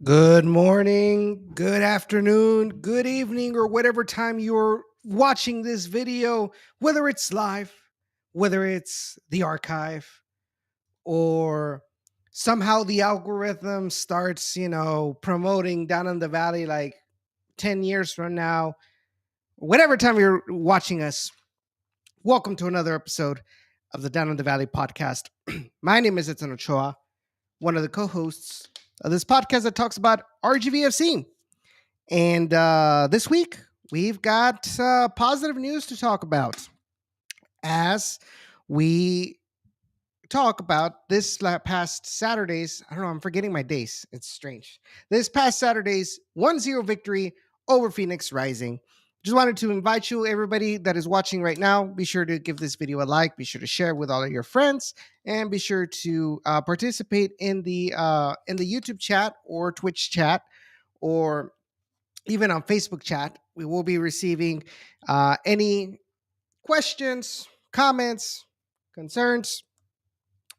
Good morning, good afternoon, good evening, or whatever time you're watching this video, whether it's live, whether it's the archive, or somehow the algorithm starts, promoting down in the valley like 10 years from now, whatever time you're watching us. Welcome to another episode of the Down in the Valley podcast. My name is Edson Ochoa, one of the co hosts of this podcast that talks about RGV FC. And this week, we've got positive news to talk about as we talk about this past Saturday's. I don't know, I'm forgetting my days. It's strange. This past Saturday's 1-0 victory over Phoenix Rising. Just wanted to invite you, everybody that is watching right now, be sure to give this video a like, be sure to share with all of your friends, and be sure to participate in the YouTube chat or Twitch chat or even on Facebook chat. We will be receiving any questions, comments, concerns,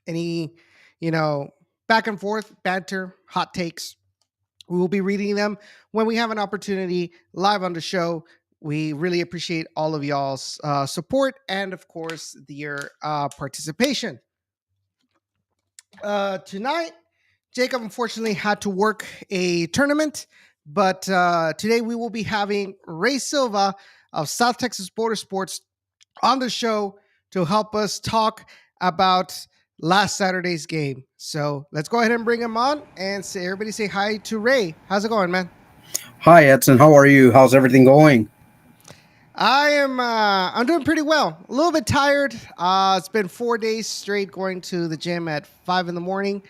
any, you know, back and forth, banter, hot takes. We will be reading them when we have an opportunity live on the show. We really appreciate all of y'all's support and, of course, your participation. Tonight, Jacob unfortunately had to work a tournament, but today we will be having Ray Silva of South Texas Border Sports on the show to help us talk about last Saturday's game. So let's go ahead and bring him on and everybody say hi to Ray. How's it going, man? Hi, Edson. How are you? How's everything going? I'm doing pretty well. A little bit tired. It's been 4 days straight going to the gym at 5 in the morning.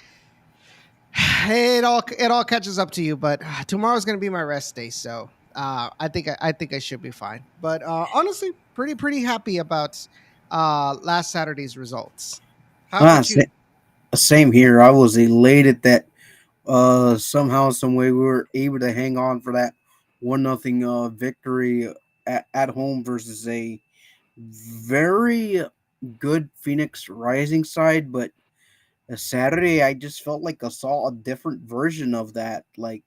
It all catches up to you, but tomorrow's gonna be my rest day, so I think I should be fine. But honestly, pretty happy about last Saturday's results. How Ah, about sa- you? Same here. I was elated that somehow, some way, we were able to hang on for that 1-0 victory at home versus a very good Phoenix Rising side. But Saturday, I just felt like I saw a different version of that. Like,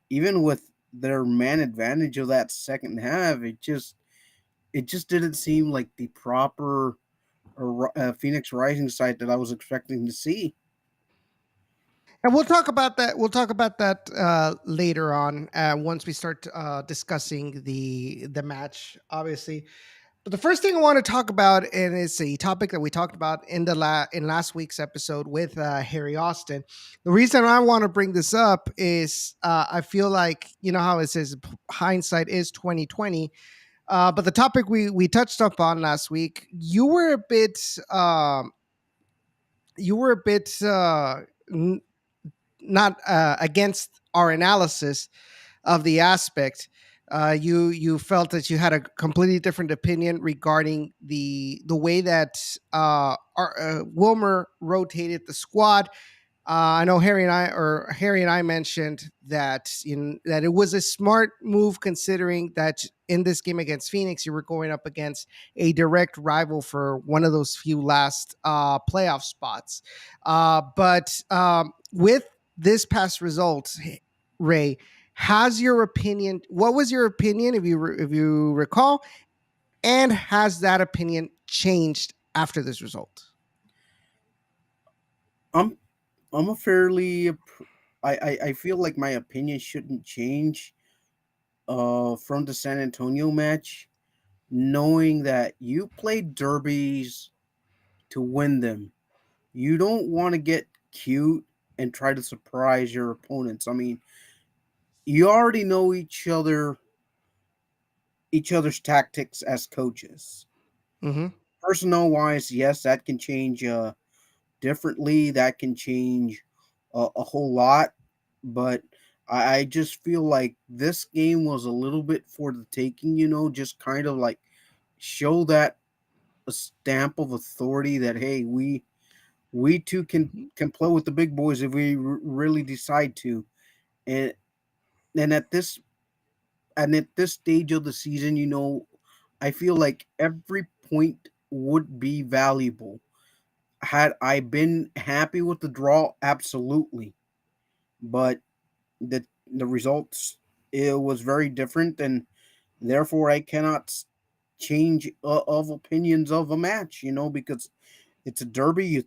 even with their man advantage of that second half, it just didn't seem like the proper Phoenix Rising side that I was expecting to see. And we'll talk about that. We'll talk about that later on once we start discussing the match, obviously. But the first thing I want to talk about, and it's a topic that we talked about in last week's episode with Harry Austin. The reason I want to bring this up is I feel like you know how it says hindsight is 2020. But the topic we touched up on last week, you were a bit n- not against our analysis of the aspect. You felt that you had a completely different opinion regarding the way that Wilmer rotated the squad. I know Harry and I mentioned that that it was a smart move considering that in this game against Phoenix you were going up against a direct rival for one of those few last playoff spots. But with this past result, Ray, has your opinion? What was your opinion if you recall? And has that opinion changed after this result? I'm I'm a fairly I feel like my opinion shouldn't change from the San Antonio match, knowing that you played derbies to win them. You don't want to get cute and try to surprise your opponents. I mean, you already know each other's tactics as coaches. Mm-hmm. Personnel wise, yes, that can change differently. That can change a whole lot. But I just feel like this game was a little bit for the taking, just kind of like show that a stamp of authority that, hey, we too can play with the big boys if we really decide to. And and at this stage of the season, I feel like every point would be valuable. Had I been happy with the draw, absolutely. But the results, it was very different, and therefore I cannot change of opinions of a match. Because it's a derby.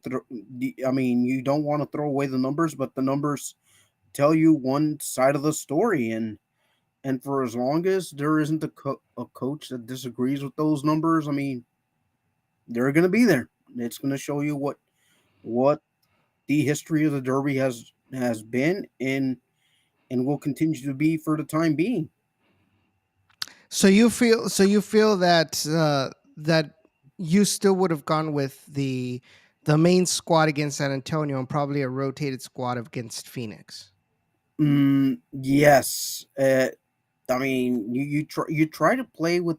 I mean, you don't want to throw away the numbers, but the numbers tell you one side of the story, and for as long as there isn't a coach that disagrees with those numbers, I mean, they're going to be there. It's going to show you what the history of the derby has been, and will continue to be for the time being. So you feel that that you still would have gone with the main squad against San Antonio and probably a rotated squad against Phoenix. Yes. I mean, you try to play with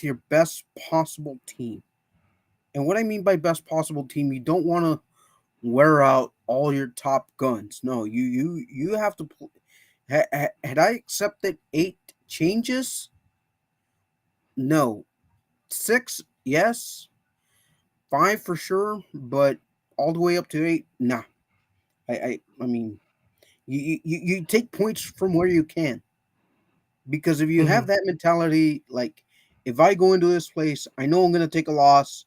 your best possible team. And what I mean by best possible team, you don't want to wear out all your top guns. No, you have to. Had I accepted 8 changes? No. 6, yes. 5 for sure, but all the way up to 8, nah. I mean, you take points from where you can, because if you have Hmm. that mentality, like, if I go into this place, I know I'm going to take a loss,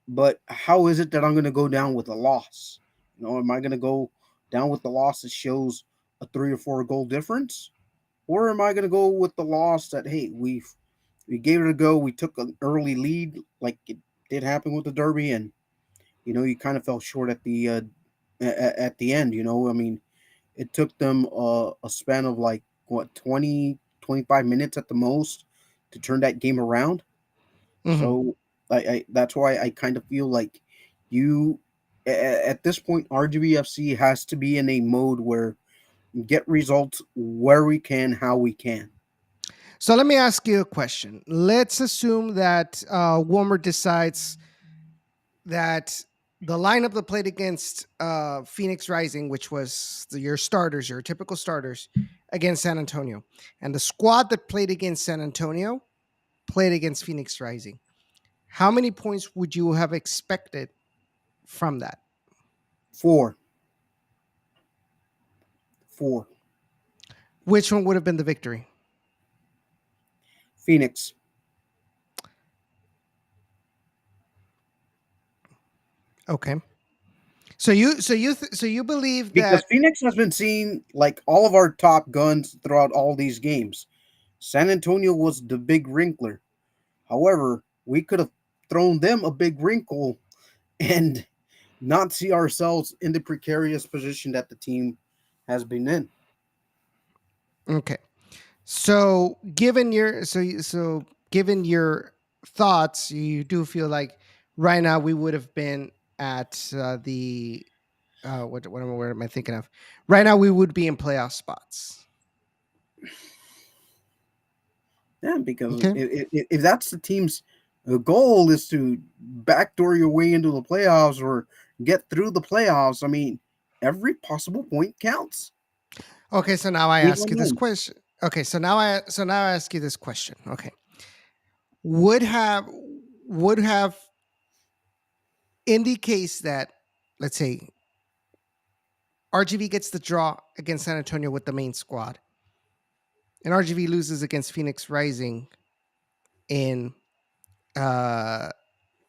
but how is it that I'm going to go down with a loss? Am I going to go down with the loss that shows a 3 or 4 goal difference, or am I going to go with the loss that, hey, we gave it a go, we took an early lead, like it did happen with the derby, and you kind of fell short at the end. I mean, it took them a span of like what, 20-25 minutes at the most to turn that game around. Hmm. So I that's why I kind of feel like you at this point RGV FC has to be in a mode where get results where we can, how we can. So let me ask you a question. Let's assume that Warmer decides that the lineup that played against Phoenix Rising, which was your starters, your typical starters, against San Antonio, and the squad that played against San Antonio played against Phoenix Rising. How many points would you have expected from that? 4, 4, Which one would have been the victory? Phoenix. Okay. So you believe Because that. Phoenix has been seeing like all of our top guns throughout all these games. San Antonio was the big wrinkler. However, we could have thrown them a big wrinkle and not see ourselves in the precarious position that the team has been in. Okay. So given your thoughts, you do feel like right now we would have been at the what am I thinking of? Right now we would be in playoff spots. Yeah, because Okay. if that's the team's goal is to backdoor your way into the playoffs or get through the playoffs, I mean, every possible point counts. Okay. So now I Win ask or you this none. question. Okay. So now I ask you this question. Okay. Would have would have in the case that, let's say, RGV gets the draw against San Antonio with the main squad, and RGV loses against Phoenix Rising in uh,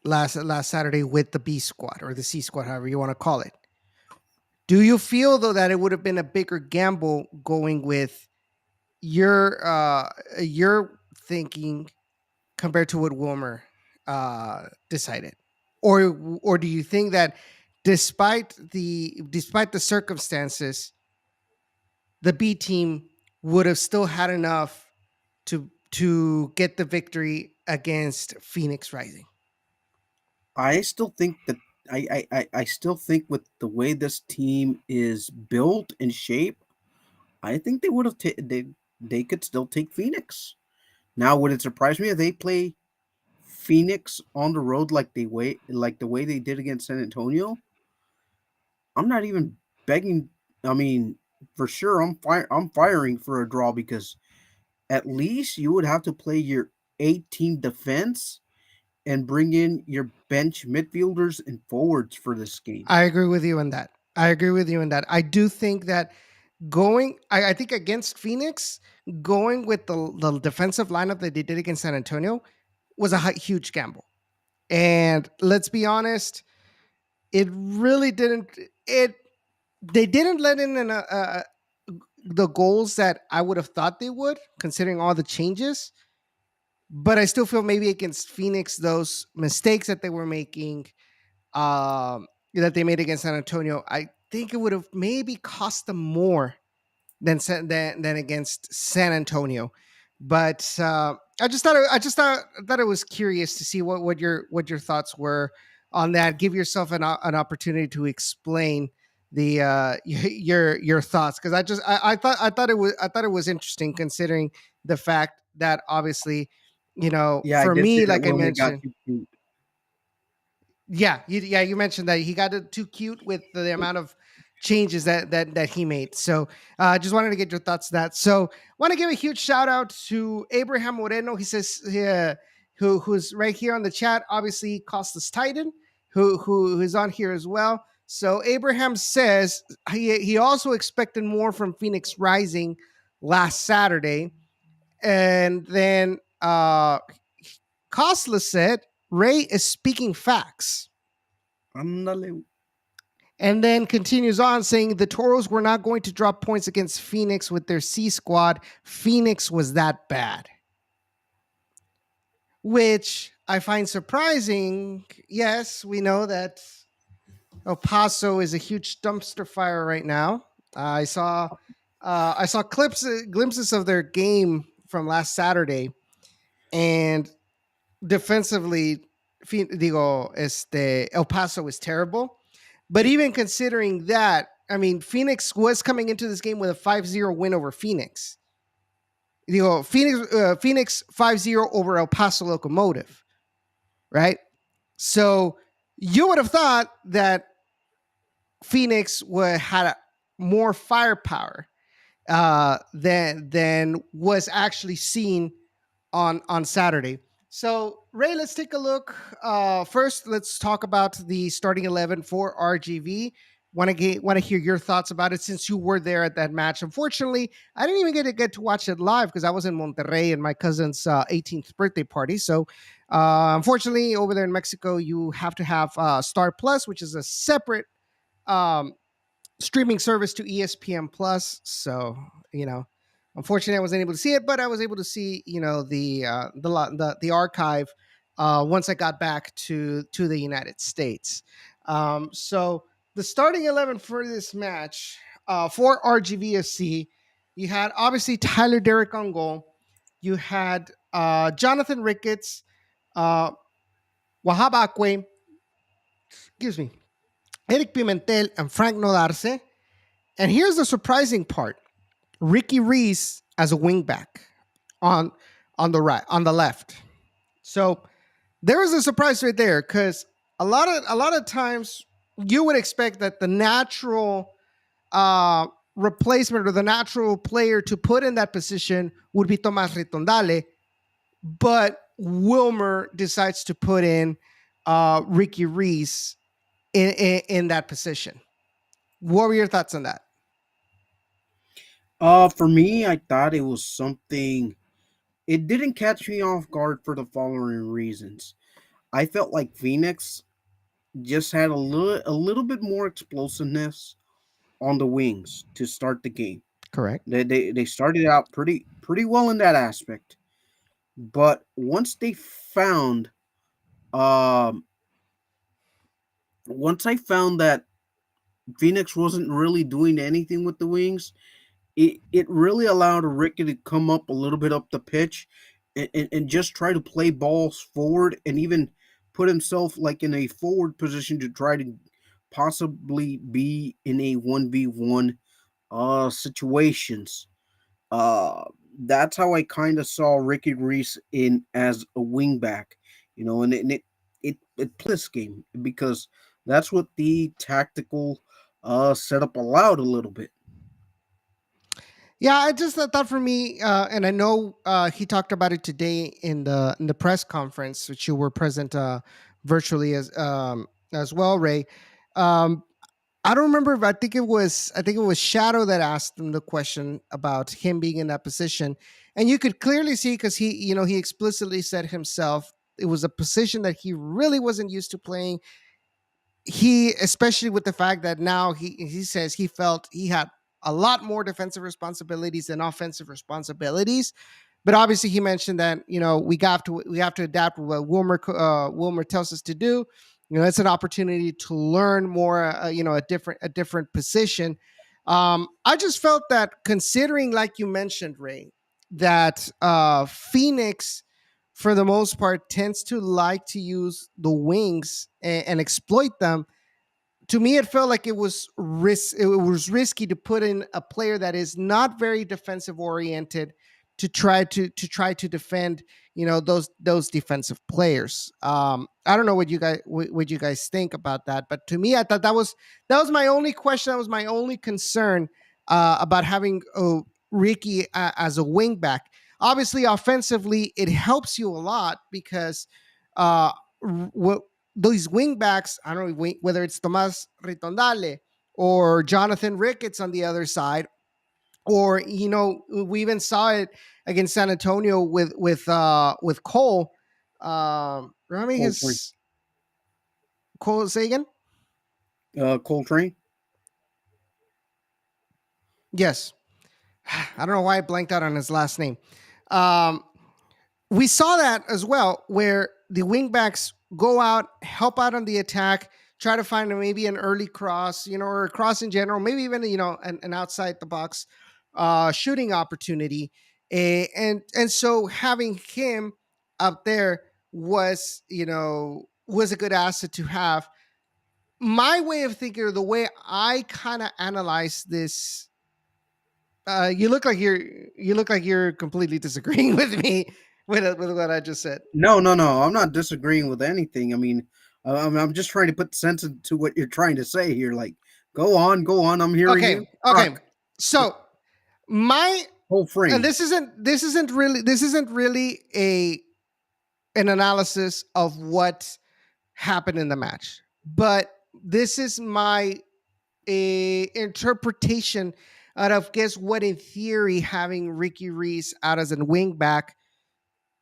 last Saturday with the B squad or the C squad, however you want to call it. Do you feel though that it would have been a bigger gamble going with your thinking compared to what Wilmer decided, or do you think that despite the circumstances, the B team would have still had enough to get the victory against Phoenix Rising? I still think that I still think with the way this team is built and shaped, I think they would have they could still take Phoenix. Now, would it surprise me if they play Phoenix on the road like the way they did against San Antonio? I'm not even begging. I mean, for sure, I'm firing for a draw, because at least you would have to play your 18 defense and bring in your bench midfielders and forwards for this game. I agree with you on that. I agree with you on that. I do think that I think against Phoenix, going with the defensive lineup that they did against San Antonio was a huge gamble. And let's be honest, it really didn't. It They didn't let in the goals that I would have thought they would, considering all the changes. But I still feel maybe against Phoenix, those mistakes that they were making, that they made against San Antonio, I think it would have maybe cost them more than against San Antonio. But I just thought it was curious to see what your thoughts were on that. Give yourself an opportunity to explain the your thoughts, because I thought it was interesting, considering the fact that obviously, Yeah, I for did see me, that like I when they got mentioned, too cute. you mentioned that he got it too cute with the amount of changes that he made. So just wanted to get your thoughts on that. So want to give a huge shout out to Abraham Moreno. He says, who's right here on the chat, obviously Costas Titan, who is on here as well. So Abraham says he also expected more from Phoenix Rising last Saturday. And then Kosla said Ray is speaking facts. Ándale. And then continues on saying the Toros were not going to drop points against Phoenix with their C squad. Phoenix was that bad, which I find surprising. Yes, we know that El Paso is a huge dumpster fire right now. I saw glimpses of their game from last Saturday, and defensively, El Paso is terrible. But even considering that, I mean, Phoenix was coming into this game with a 5-0 win over Phoenix. Phoenix 5-0 over El Paso Locomotive, right? So you would have thought that Phoenix would had more firepower than was actually seen on Saturday. So Ray, let's take a look. First, let's talk about the starting 11 for RGV. Want to hear your thoughts about it, since you were there at that match. Unfortunately, I didn't even get to watch it live because I was in Monterrey and my cousin's 18th birthday party. So, unfortunately, over there in Mexico, you have to have Star Plus, which is a separate um, streaming service to ESPN Plus. So, you know, unfortunately, I wasn't able to see it, but I was able to see, the archive once I got back to the United States. So the starting 11 for this match, for RGV FC, you had obviously Tyler Derrick on goal. You had Jonathan Ricketts, uh, Wahab Akwe, excuse me, Eric Pimentel, and Frank Nodarce. And here's the surprising part: Ricky Reese as a wingback on on the left. So there was a surprise right there, because a lot of times you would expect that the natural replacement, or the natural player to put in that position, would be Tomas Ritondale, but Wilmer decides to put in Ricky Reese in that position. What were your thoughts on that? For me, I thought it was something. It didn't catch me off guard for the following reasons. I felt like Phoenix just had a little bit more explosiveness on the wings to start the game. Correct. They started out pretty well in that aspect, but um once I found that Phoenix wasn't really doing anything with the wings, it really allowed Ricky to come up a little bit up the pitch, and just try to play balls forward, and even put himself like in a forward position to try to possibly be in a 1v1 situations. Uh that's how I kind of saw Ricky Reese in as a wingback, and it this game because that's what the tactical setup allowed a little bit. Yeah, I just thought for me, and I know he talked about it today in the press conference, which you were present virtually as well, Ray. Um, I don't remember if I think it was Shadow that asked him the question about him being in that position. And you could clearly see, because he explicitly said himself it was a position that he really wasn't used to playing. He, especially with the fact that now he says he felt he had a lot more defensive responsibilities than offensive responsibilities. But obviously, he mentioned that we have to adapt what Wilmer tells us to do. It's an opportunity to learn more. A different position. I just felt that, considering, like you mentioned, Ray, that Phoenix, for the most part, tends to like to use the wings and exploit them. To me, it felt like it was risky to put in a player that is not very defensive oriented to try to defend those defensive players. I don't know what you guys think about that, but to me, I thought that was my only question. That was my only concern about having Ricky as a wing back. Obviously, offensively, it helps you a lot because uh, what those wing backs, I don't know whether it's Tomas Ritondale or Jonathan Ricketts on the other side, or we even saw it against San Antonio with Cole. Remind me Coltrane. his Cole Sagan. Coltrane. Yes, I don't know why I blanked out on his last name. Um, we saw that as well, where the wingbacks go out, help out on the attack, try to find maybe an early cross, or a cross in general, maybe even an outside the box shooting opportunity. And so having him up there was a good asset to have. My way of thinking, or the way I kind of analyze this, you look like you're completely disagreeing with me with what I just said. No, no, no. I'm not disagreeing with anything. I mean, I'm just trying to put sense into what you're trying to say here. Like, go on, go on. I'm hearing you. Okay, okay. Talk. So my Whole and frame. this isn't really a an analysis of what happened in the match, but this is my interpretation out of, guess what, in theory, having Ricky Reese out as a wing back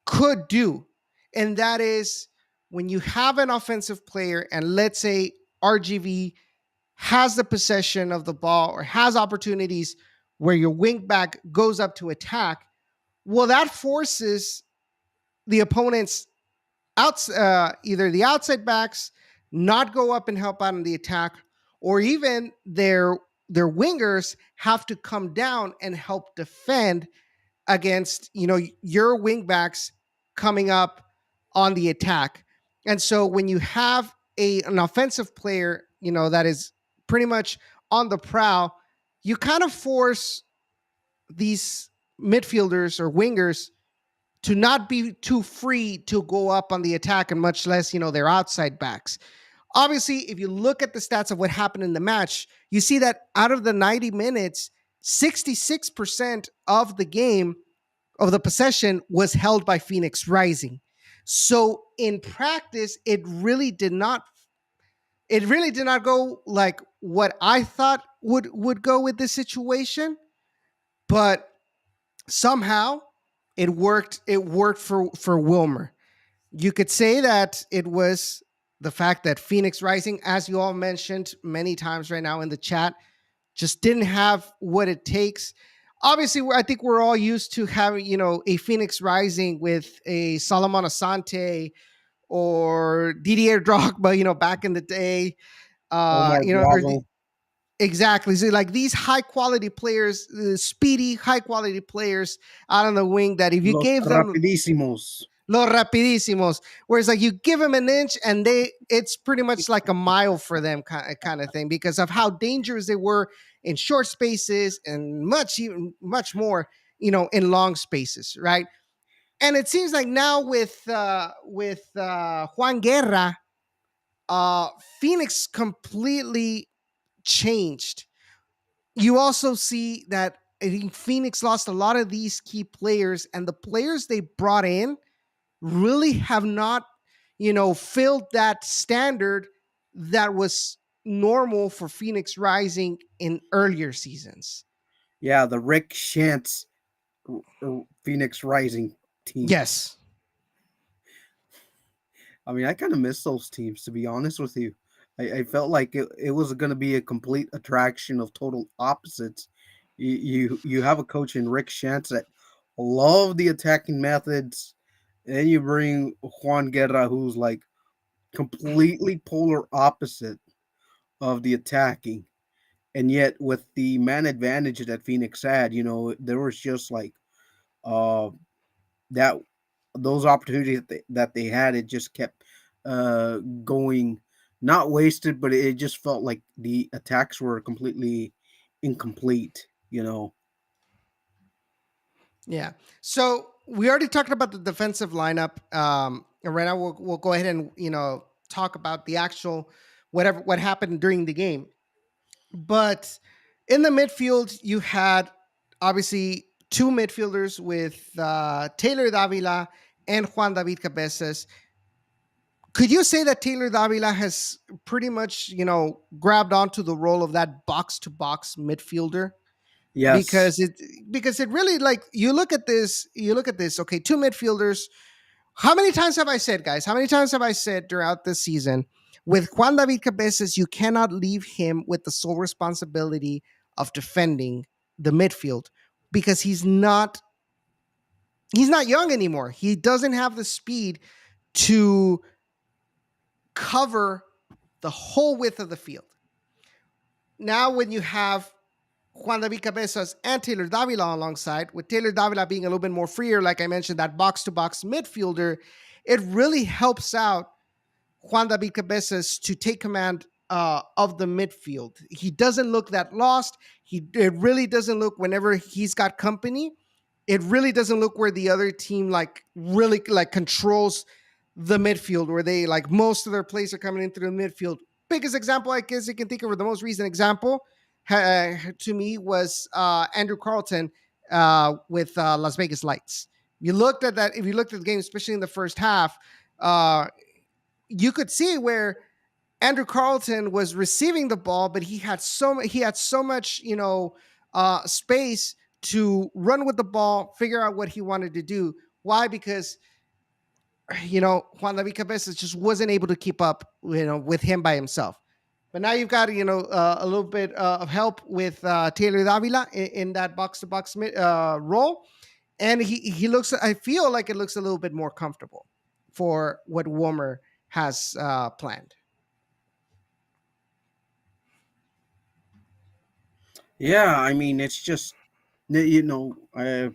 could do. And that is, when you have an offensive player, and let's say RGV has the possession of the ball or has opportunities where your wing back goes up to attack, well, that forces the opponent's either the outside backs not go up and help out in the attack, or even their wingers have to come down and help defend against your wingbacks coming up on the attack. And so when you have an offensive player, that is pretty much on the prowl, you kind of force these midfielders or wingers to not be too free to go up on the attack, and much less their outside backs. Obviously, if you look at the stats of what happened in the match, you see that out of the 90 minutes, 66% of the game, of the possession, was held by Phoenix Rising. So in practice, it really did not go like what I thought would go with this situation, but somehow it worked for Wilmer. You could say that it was the fact that Phoenix Rising, as you all mentioned many times right now in the chat, just didn't have what it takes. Obviously, I think we're all used to having, a Phoenix Rising with a Solomon Asante or Didier Drogba, back in the day. Omar Or Bravo. exactly. So like these high quality players, speedy, high quality players out on the wing, that if you Los gave them Rapidísimos. los rapidísimos, whereas like you give them an inch and it's pretty much like a mile for them, kind of thing, because of how dangerous they were in short spaces, and much more, in long spaces, right? And it seems like now with Juan Guerra, uh, Phoenix completely changed. You also see that I think Phoenix lost a lot of these key players, and the players they brought in really have not, filled that standard that was normal for Phoenix Rising in earlier seasons. Yeah, the Rick Shantz Phoenix Rising team. Yes. I mean, I kind of miss those teams, to be honest with you. I felt like it was going to be a complete attraction of total opposites. You have a coach in Rick Shantz that love the attacking methods, and then you bring Juan Guerra, who's like completely polar opposite of the attacking. And yet, with the man advantage that Phoenix had, there was just like uh, that those opportunities that they had, it just kept going, not wasted, but it just felt like the attacks were completely incomplete. Yeah. So we already talked about the defensive lineup. And right now we'll go ahead and talk about the actual what happened during the game. But in the midfield, you had obviously two midfielders with Taylor Davila and Juan David Cabezas. Could you say that Taylor Davila has pretty much grabbed onto the role of that box to box midfielder? Yes. Because it really, like, you look at this, okay, two midfielders. How many times have I said, guys, how many times have I said throughout this season, with Juan David Cabezas, you cannot leave him with the sole responsibility of defending the midfield, because he's not young anymore. He doesn't have the speed to cover the whole width of the field. Now, when you have Juan David Cabezas and Taylor Davila alongside, with Taylor Davila being a little bit more freer, like I mentioned, that box to box midfielder, it really helps out Juan David Cabezas to take command of the midfield. He doesn't look that lost. It really doesn't look, whenever he's got company, it really doesn't look where the other team like really like controls the midfield, where they like most of their plays are coming in through the midfield. Biggest example I guess you can think of, or the most recent example to me, was Andrew Carlton with Las Vegas Lights. You looked at that. If you looked at the game, especially in the first half, uh, you could see where Andrew Carlton was receiving the ball, but he had so much space to run with the ball, figure out what he wanted to do. Why? Because Juan David Cabezas just wasn't able to keep up with him by himself. But now you've got a little bit of help with Taylor Davila in that box to box role, and he looks. I feel like it looks a little bit more comfortable for what Warmer has planned. Yeah, I mean, it's just I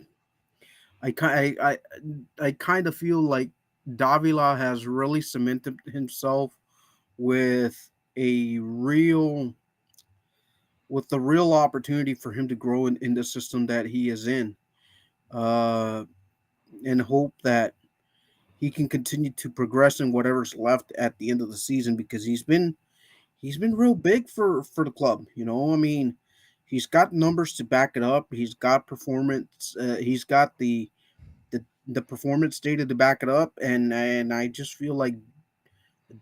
kind of feel like Davila has really cemented himself with a real with the real opportunity for him to grow in the system that he is in, uh, and hope that he can continue to progress in whatever's left at the end of the season, because he's been real big for the club. I mean, he's got numbers to back it up. He's got performance. He's got the performance data to back it up, and I just feel like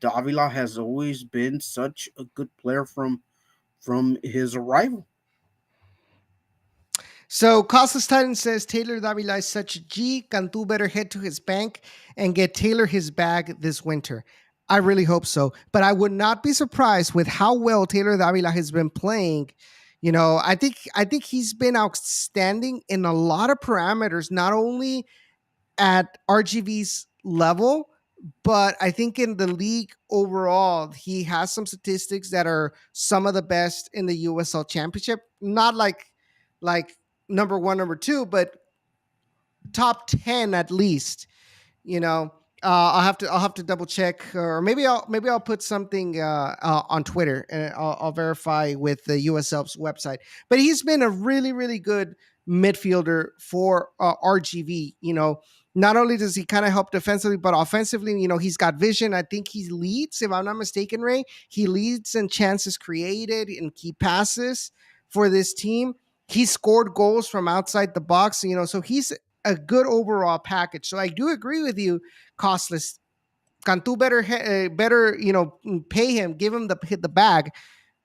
Davila has always been such a good player from his arrival. So Costas Titan says Taylor Davila is such a G. Cantu better head to his bank and get Taylor his bag this winter. I really hope so. But I would not be surprised with how well Taylor Davila has been playing. I think he's been outstanding in a lot of parameters, not only at RGV's level, but I think in the league overall, he has some statistics that are some of the best in the USL Championship. Not like number one, number two, but top 10 at least. you know I'll have to double check, or maybe I'll put something on Twitter, and I'll verify with the USL's website. But he's been a really, really good midfielder for RGV. Not only does he kind of help defensively, but offensively, he's got vision. I think he leads, if I'm not mistaken, Ray, he leads in chances created and key passes for this team. He scored goals from outside the box, so he's a good overall package. So I do agree with you, Costless. Cantu better pay him, give him the bag,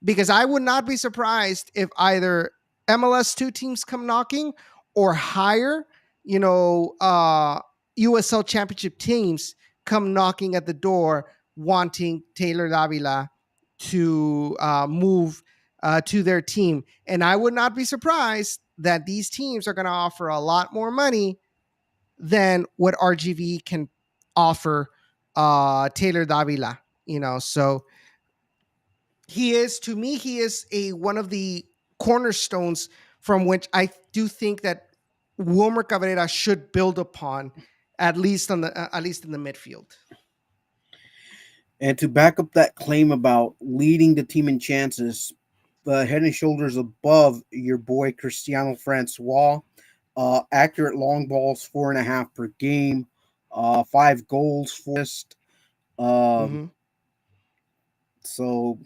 because I would not be surprised if either MLS2 teams come knocking or higher, USL Championship teams come knocking at the door wanting Taylor Davila to move to their team. And I would not be surprised that these teams are going to offer a lot more money than what RGV can offer Taylor Davila. So he is, to me, he is a one of the cornerstones from which I do think that Wilmer Cabrera should build upon, at least in the midfield. And to back up that claim about leading the team in chances, head and shoulders above your boy Cristiano Francois. Accurate long balls, 4.5 per game, 5 goals for us. Um, Mm-hmm. so,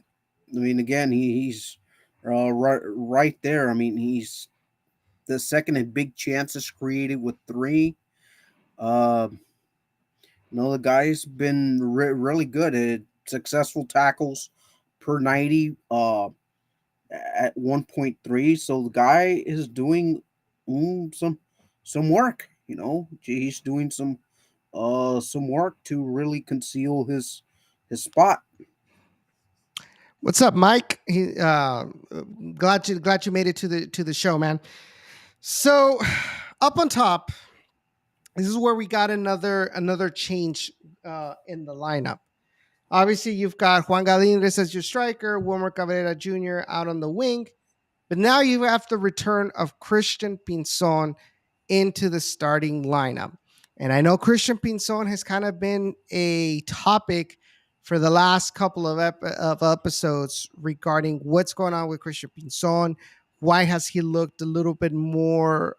I mean, again, he's right there. I mean, he's the second in big chances created with 3. Uh, the guy's been really good at successful tackles per 90. At 1.3. So the guy is doing some work. He's doing some work to really conceal his spot. What's up, Mike? Glad you made it to the show, man. So up on top, this is where we got another change in the lineup. Obviously, you've got Juan Galindez as your striker, Wilmer Cabrera Jr. out on the wing, but now you have the return of Christian Pinzon into the starting lineup. And I know Christian Pinzon has kind of been a topic for the last couple of episodes regarding what's going on with Christian Pinzon. Why has he looked a little bit more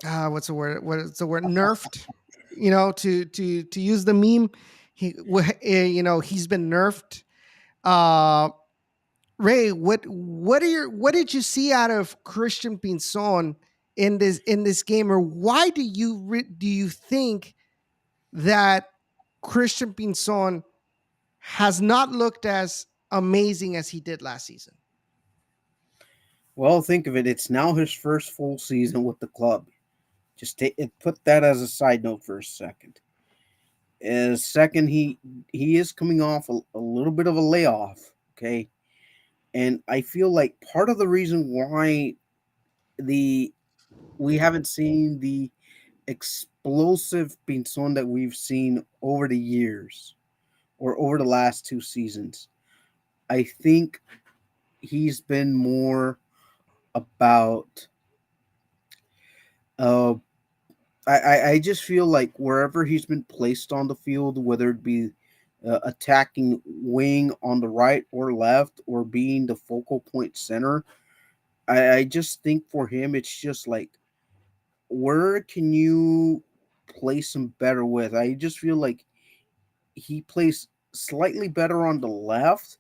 what's the word? What is the word? Nerfed. To use the meme, he's been nerfed. Uh, Ray, what did you see out of Christian Pinzon in this game, or why do you think that Christian Pinzon has not looked as amazing as he did last season? Well, think of it. It's now his first full season with the club. Put that as a side note for a second. Second, he is coming off a little bit of a layoff. Okay, and I feel like part of the reason why the we haven't seen the explosive Pinzon that we've seen over the years or over the last 2 seasons. I think he's been more about uh I just feel like wherever he's been placed on the field, whether it be attacking wing on the right or left or being the focal point center, I just think for him it's just like, where can you place him better with? I just feel like he plays slightly better on the left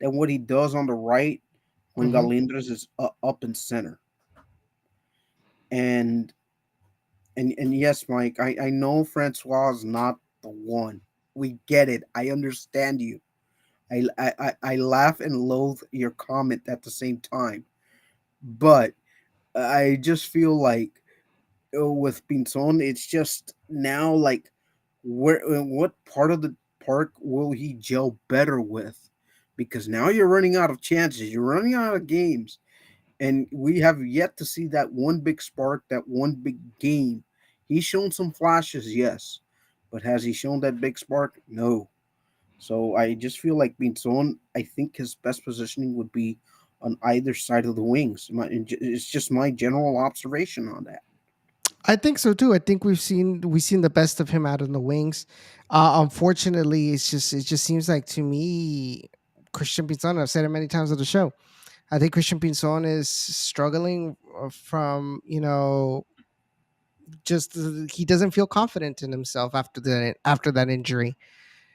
than what he does on the right when Mm-hmm. Galindres is up in center. And and yes, Mike, I know Francois is not the one. We get it. I understand you. I laugh and loathe your comment at the same time. But I just feel like with Pinzon, it's just now like, what part of the park will he gel better with? Because now you're running out of chances, you're running out of games, and we have yet to see that one big spark, that one big game. He's shown some flashes, yes, but has he shown that big spark? No. So I just feel like Pinzon, I think his best positioning would be on either side of the wings. It's just my general observation on that. I think so too. I think we've seen the best of him out in the wings. Unfortunately, it just seems like to me, Christian Pinzon. I've said it many times on the show. I think Christian Pinzon is struggling from just he doesn't feel confident in himself after that injury.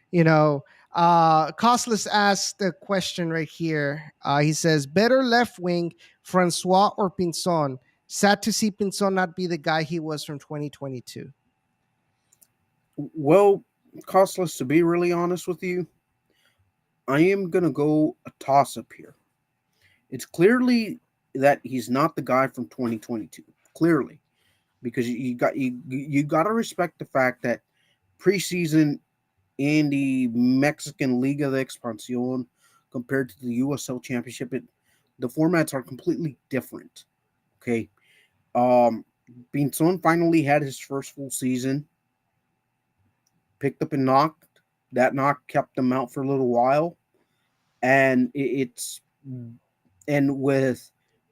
You know, Costless asked the question right here. He says, "Better left wing, Francois or Pinzon? Sad to see Pinzon not be the guy he was from 2022." Well, Costless, to be really honest with you, I am gonna go a toss up here. It's clearly that he's not the guy from 2022. Clearly, because you got to respect the fact that preseason in the Mexican Liga de Expansión compared to the USL Championship, the formats are completely different. Okay, um, Pinzon finally had his first full season, picked up a knock. That knock kept him out for a little while, and it's and with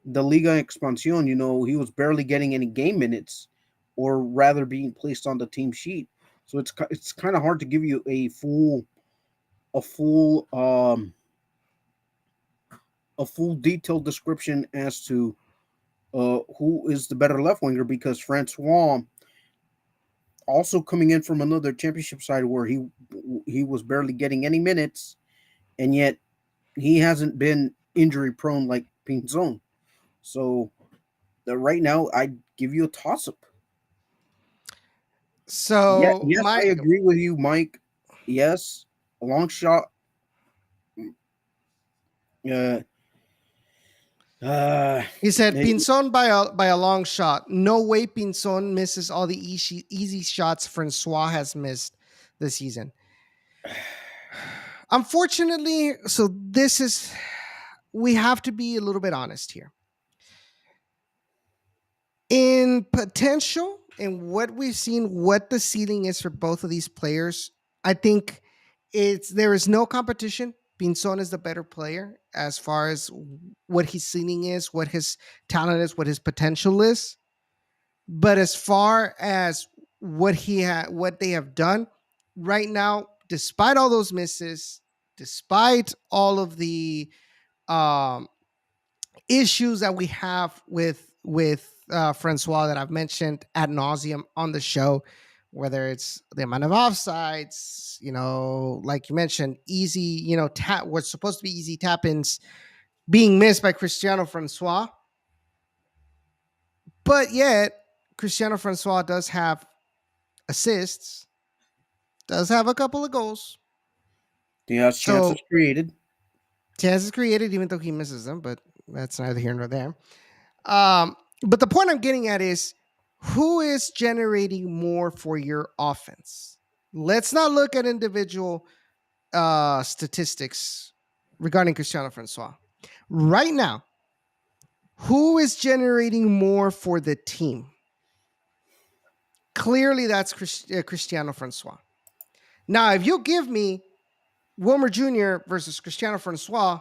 the Liga Expansión, he was barely getting any game minutes, or rather being placed on the team sheet. So it's kind of hard to give you a full detailed description as to who is the better left winger, because Francois, also coming in from another championship side where he was barely getting any minutes, and yet he hasn't been injury prone like Pinzon. So right now, I'd give you a toss up. Yeah, So yes, I my agree with you, Mike. Yes, a long shot. Uh, uh, He said eh, Pinzon by a long shot. No way Pinzon misses all the easy shots Francois has missed this season. Unfortunately, so this is we have to be a little bit honest here. In potential and what we've seen, what the ceiling is for both of these players, I think there is no competition. Pinzon is the better player as far as what his ceiling is, what his talent is, what his potential is. But as far as what they have done right now, despite all those misses, despite all of the um, issues that we have with Francois that I've mentioned ad nauseum on the show, whether it's the amount of offsides, like you mentioned, easy, what's supposed to be easy tap ins being missed by Cristiano Francois, but yet Cristiano Francois does have assists, does have a couple of goals. he has chances So created. chances created, even though he misses them, but that's neither here nor there. But the point I'm getting at is who is generating more for your offense? Let's not look at individual statistics regarding Cristiano Francois. Right now, who is generating more for the team? Clearly, that's Cristiano Francois. Now, if you give me Wilmer Jr. versus Cristiano Francois,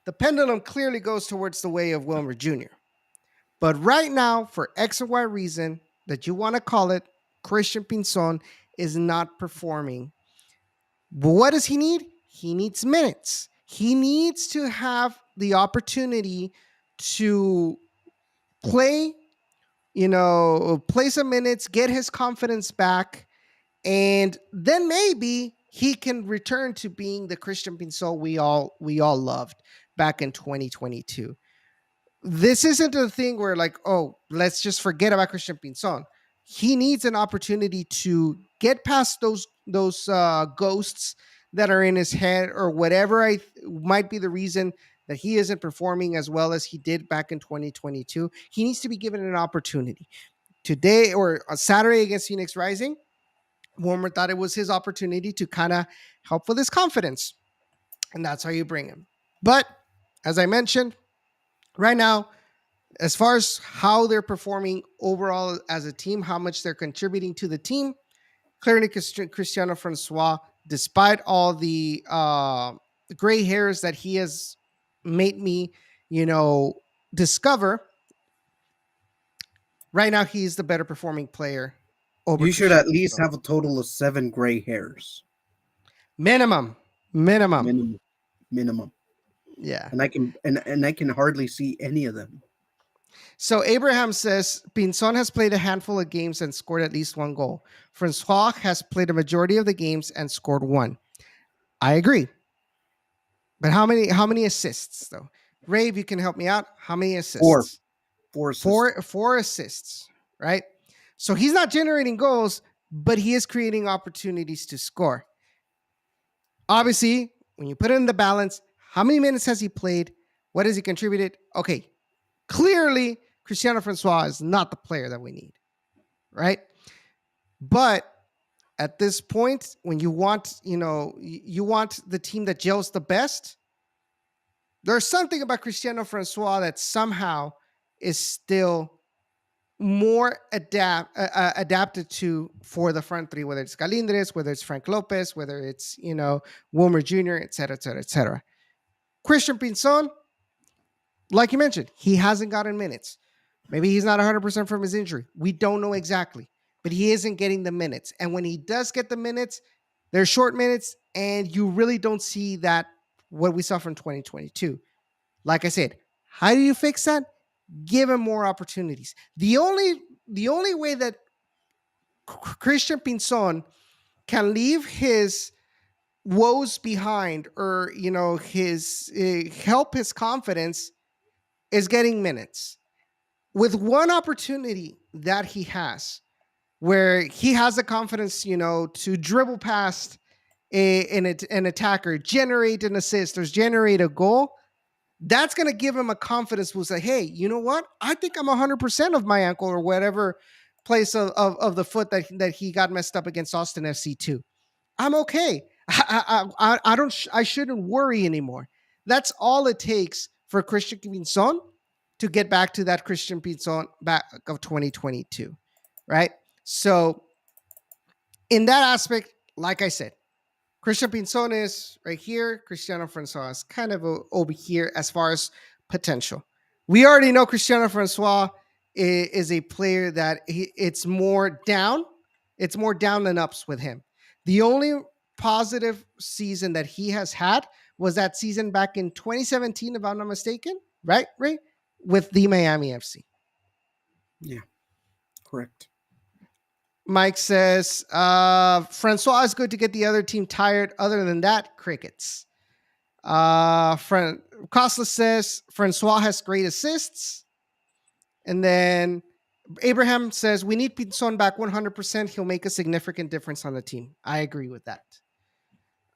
the pendulum clearly goes towards the way of Wilmer Jr. But right now, for X or Y reason that you want to call it, Christian Pinzon is not performing. But what does he need? He needs minutes. He needs to have the opportunity to play, play some minutes, get his confidence back, and then maybe he can return to being the Christian Pinzon we all loved back in 2022. This isn't a thing where like, oh, let's just forget about Christian Pinzon. He needs an opportunity to get past those ghosts that are in his head or whatever might be the reason that he isn't performing as well as he did back in 2022. He needs to be given an opportunity. Today or on Saturday against Phoenix Rising, Warmer thought it was his opportunity to kind of help with his confidence. And that's how you bring him. But as I mentioned, right now, as far as how they're performing overall as a team, how much they're contributing to the team, clearly Cristiano Francois, despite all the gray hairs that he has made me, discover, right now he's the better performing player over You should Christian at least Pinzon. have a total of 7 gray hairs, Minimum. Minimum. minimum, minimum, Yeah. and I can hardly see any of them. So Abraham says Pinzon has played a handful of games and scored at least one goal. Francois has played a majority of the games and scored one. I agree. But how many assists though? Rave, you can help me out. How many Four, assists? four assists. Four assists, right? So he's not generating goals, but he is creating opportunities to score. Obviously, when you put it in the balance, how many minutes has he played? What has he contributed? Okay, clearly, Cristiano Francois is not the player that we need, right? But at this point, when you want, you want the team that gels the best, there's something about Cristiano Francois that somehow is still more adapted to for the front three, whether it's Galindres, whether it's Frank Lopez, whether it's Wilmer Jr., et cetera, et cetera, et cetera. Christian Pinzon, like you mentioned, he hasn't gotten minutes. Maybe he's not 100% from his injury. We don't know exactly, but he isn't getting the minutes. And when he does get the minutes, they're short minutes, and you really don't see that what we saw from 2022. Like I said, how do you fix that? Give him more opportunities. The only way that Christian Pinzon can leave his woes behind, or his help his confidence, is getting minutes. With one opportunity that he has, where he has the confidence, to dribble past an attacker, generate an assist, or generate a goal, that's going to give him a confidence who'll say, hey, you know what? I think I'm 100% of my ankle, or whatever place of the foot that he got messed up against Austin FC 2. I'm okay. I shouldn't worry anymore. That's all it takes for Christian Pinzon to get back to that Christian Pinzon back of 2022, right? So in that aspect, like I said, Christian Pinzon is right here. Cristiano Francois is kind of over here as far as potential. We already know Cristiano Francois is a player that it's more down. It's more down than ups with him. The only positive season that he has had was that season back in 2017, if I'm not mistaken, right, Ray? With the Miami FC. Yeah, correct. Mike says, Francois is good to get the other team tired. Other than that, crickets. Costless says, Francois has great assists. And then Abraham says, we need Pinzon back 100%. He'll make a significant difference on the team. I agree with that.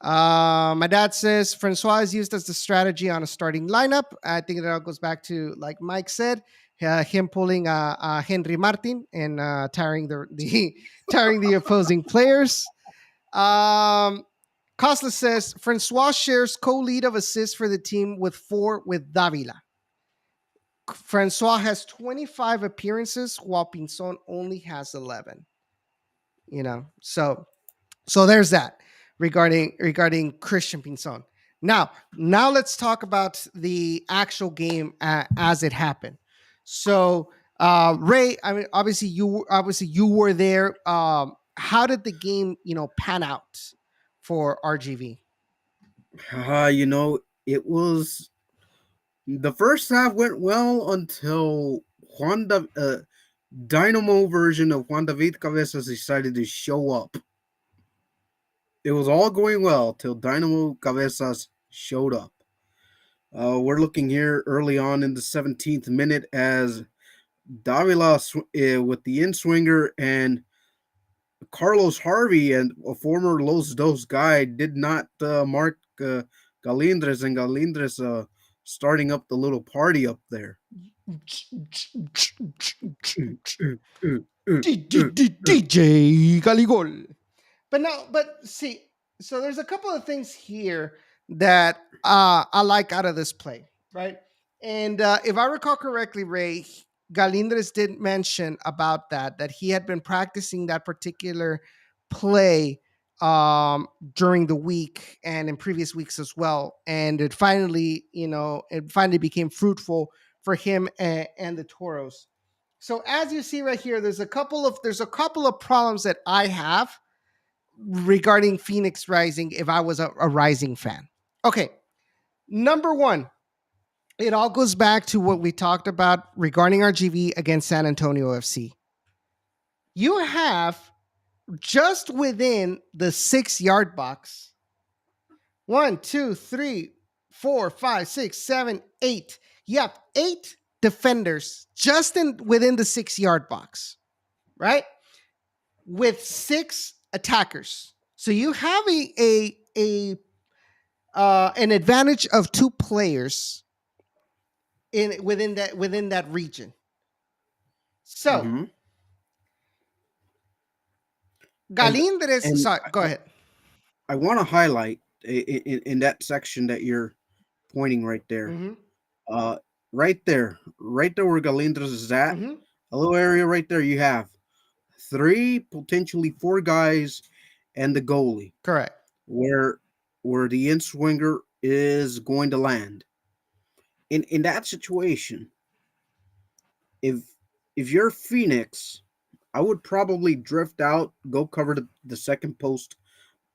My dad says, Francois is used as the strategy on a starting lineup. I think that all goes back to, like Mike said, him pulling Henry Martin and tiring the opposing players. Costless says, Francois shares co-lead of assists for the team with 4 with Davila. Francois has 25 appearances, while Pinzon only has 11. So there's that regarding Christian Pinzon. Now let's talk about the actual game as it happened. So, Ray, I mean, obviously you were there. How did the game, pan out for RGV? It was the first half went well until Dynamo version of Juan David Cabezas decided to show up. It was all going well till Dynamo Cabezas showed up. We're looking here early on in the 17th minute as Davila with the in swinger, and Carlos Harvey, and a former Los Dos guy, did not mark Galindres, and Galindres starting up the little party up there. DJ Galigol. But see, so there's a couple of things here that I like out of this play, right? And if I recall correctly, Ray, Galindres did mention about that he had been practicing that particular play during the week and in previous weeks as well, and it finally became fruitful for him and the Toros. So as you see right here, there's a couple of problems that I have regarding Phoenix Rising if I was a Rising fan. Okay, number one, it all goes back to what we talked about regarding RGV against San Antonio FC. You have just within the 6-yard box 1, 2, 3, 4, 5, 6, 7, 8. You have 8 defenders just within the 6-yard box, right? with 6 attackers. So you have an advantage of 2 players in within that region. So Mm-hmm. And Galindres, and sorry, go ahead. I want to highlight in that section that you're pointing right there. Hmm. Uh, right there where Galindras is at, Hmm. a little area right there. You have three, potentially four guys, and the goalie Correct. where the in swinger is going to land. In that situation, if you're Phoenix, I would probably drift out, go cover the second post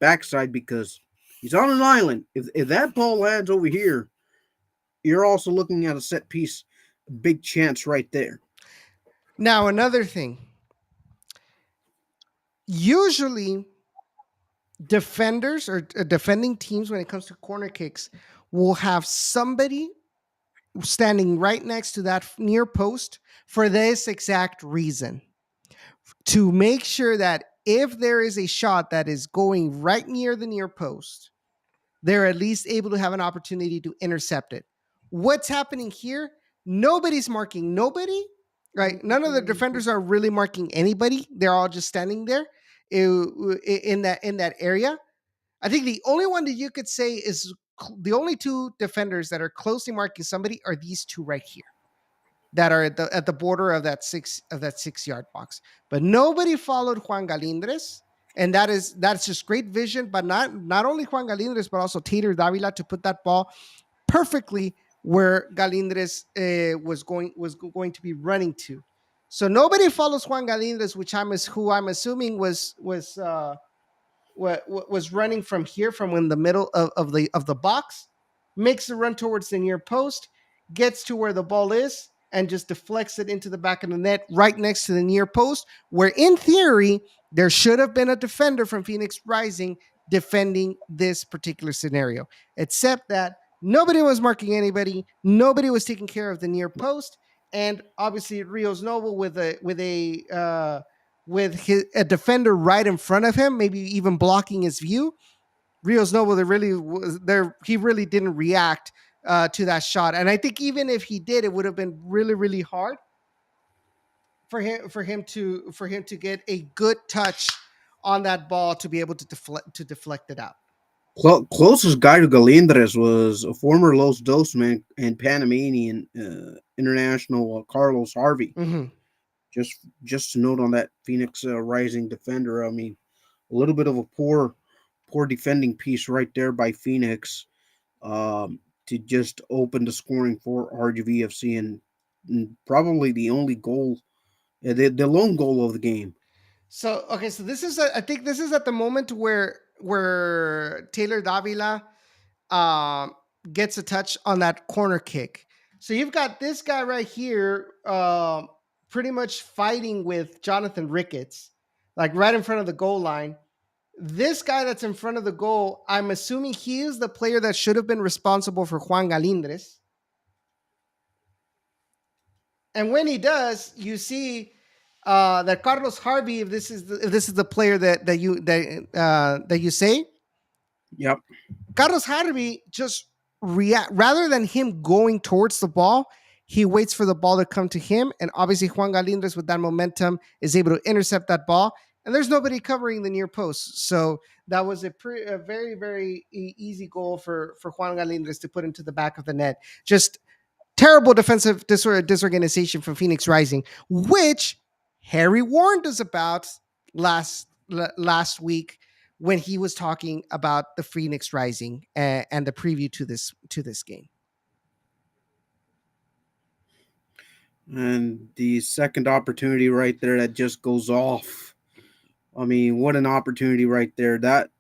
backside because he's on an island. If that ball lands over here, you're also looking at a set piece, big chance right there. Now another thing. Usually, defenders or defending teams, when it comes to corner kicks, will have somebody standing right next to that near post for this exact reason, to make sure that if there is a shot that is going right near the near post, they're at least able to have an opportunity to intercept it. What's happening here? Nobody's marking nobody, right? None of the defenders are really marking anybody. They're all just standing there in that area. I think the only one that you could say is the only 2 defenders that are closely marking somebody are these 2 right here that are at the border of that 6 yard box. But nobody followed Juan Galindres, and that's just great vision. But not only Juan Galindres, but also Taylor Davila to put that ball perfectly where Galindres was going to be running to. So nobody follows Juan Galindres, who I'm assuming was running from here, from in the middle of the box, makes the run towards the near post, gets to where the ball is, and just deflects it into the back of the net right next to the near post, where in theory there should have been a defender from Phoenix Rising defending this particular scenario, except that nobody was marking anybody, nobody was taking care of the near post, and obviously Rios Noble with a defender right in front of him, maybe even blocking his view. Rios Noble, there really was there. He really didn't react to that shot, and I think even if he did, it would have been really, really hard for him to get a good touch on that ball to be able to deflect it out. Closest guy to Galindres was a former Los Dos man and Panamanian international Carlos Harvey. Hmm. Just to note on that Phoenix Rising defender, I mean, a little bit of a poor defending piece right there by Phoenix to just open the scoring for RGV FC and probably the only goal, the lone goal of the game. So okay, so I think this is at the moment where Taylor Davila um, gets a touch on that corner kick. So you've got this guy right here, pretty much fighting with Jonathan Ricketts, like right in front of the goal line. This guy that's in front of the goal, I'm assuming he is the player that should have been responsible for Juan Galindres. And when he does, you see that Carlos Harvey, if this is the player that you say, Yep. Carlos Harvey just react rather than him going towards the ball. He waits for the ball to come to him, and obviously Juan Galindres, with that momentum, is able to intercept that ball. And there's nobody covering the near post, so that was a very, very easy goal for Juan Galindres to put into the back of the net. Just terrible defensive disorganization from Phoenix Rising, which Harry warned us about last week when he was talking about the Phoenix Rising and the preview to this game. And the second opportunity right there that just goes off. I mean, what an opportunity right there. That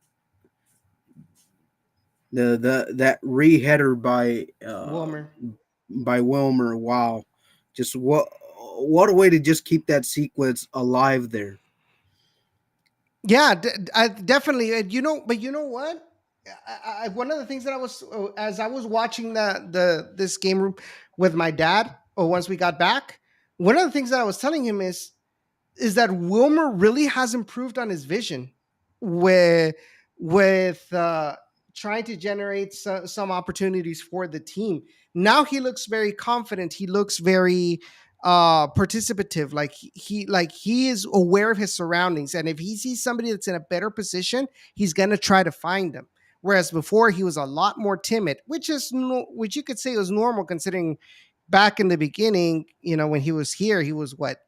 re-header Wilmer. by Wilmer. Wow. Just what a way to just keep that sequence alive there. Yeah, definitely. But you know what? One of the things that as I was watching this game with my dad, or once we got back, one of the things that I was telling him is, is that Wilmer really has improved on his vision with with trying to generate some opportunities for the team. Now he looks very confident. He looks very participative. Like he is aware of his surroundings, and if he sees somebody that's in a better position, he's gonna try to find them. Whereas before he was a lot more timid, which is which you could say was normal considering back in the beginning, when he was here, he was what,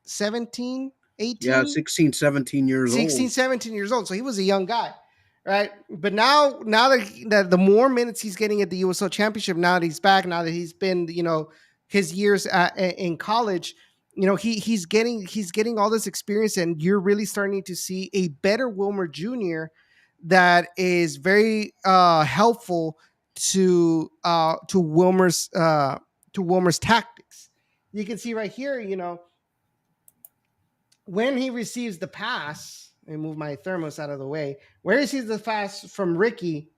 17, Yeah, 18, 16, 17 years 16, old. 17 years old. So he was a young guy, right? But now that the more minutes he's getting at the USL Championship, now that he's back, now that he's been, his years in college, he's getting all this experience, and you're really starting to see a better Wilmer Jr. that is very helpful to Wilmer's tactics. You can see right here, when he receives the pass, let me move my thermos out of the way. Where he receives the pass from Ricky,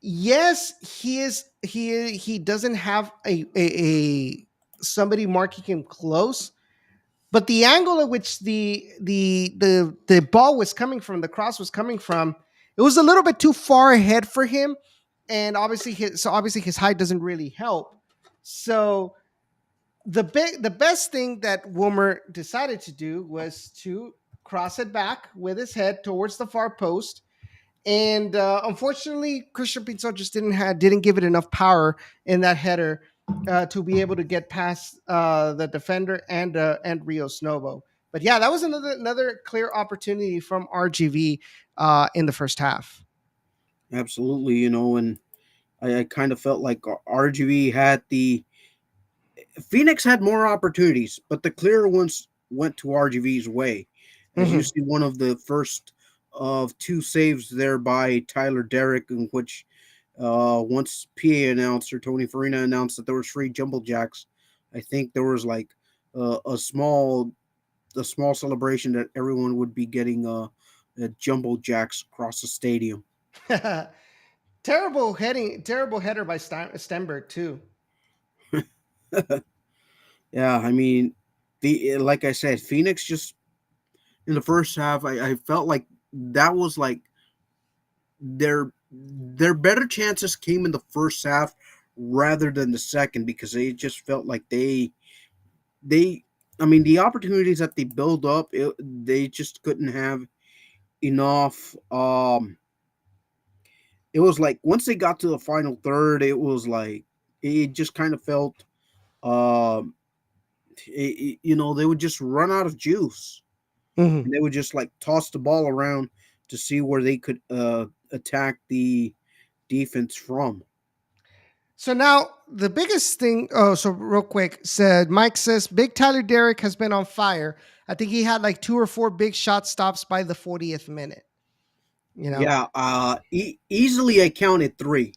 yes, he doesn't have a somebody marking him close, but the angle at which the ball was coming from, the cross was coming from, it was a little bit too far ahead for him, and obviously his height doesn't really help. So the best thing that Wilmer decided to do was to cross it back with his head towards the far post, and unfortunately, Christian Pinto just didn't give it enough power in that header to be able to get past the defender and Rio Snobo. But yeah, that was another clear opportunity from RGV in the first half. Absolutely, and I kind of felt like RGV had the Phoenix had more opportunities, but the clearer ones went to RGV's way. As you Mhm. see, one of the first of two saves there by Tyler Derrick, in which once PA announcer Tony Farina announced that there was free jumble jacks, I think there was like a small celebration that everyone would be getting jumbo jacks across the stadium. Terrible header by Stenberg too. Yeah, I mean, the like I said, Phoenix just in the first half, I felt like that was like their better chances came in the first half rather than the second because they just felt like they I mean the opportunities that they build up they just couldn't have enough. It was like once they got to the final third, it was like it just kind of felt um they would just run out of juice Mhm. and they would just like toss the ball around to see where they could attack the defense from. So now the biggest thing. Oh, so real quick, said Mike says Big Tyler Derrick has been on fire. I think he had like two or four big shot stops by the 40th minute. You know, Yeah, easily I counted three.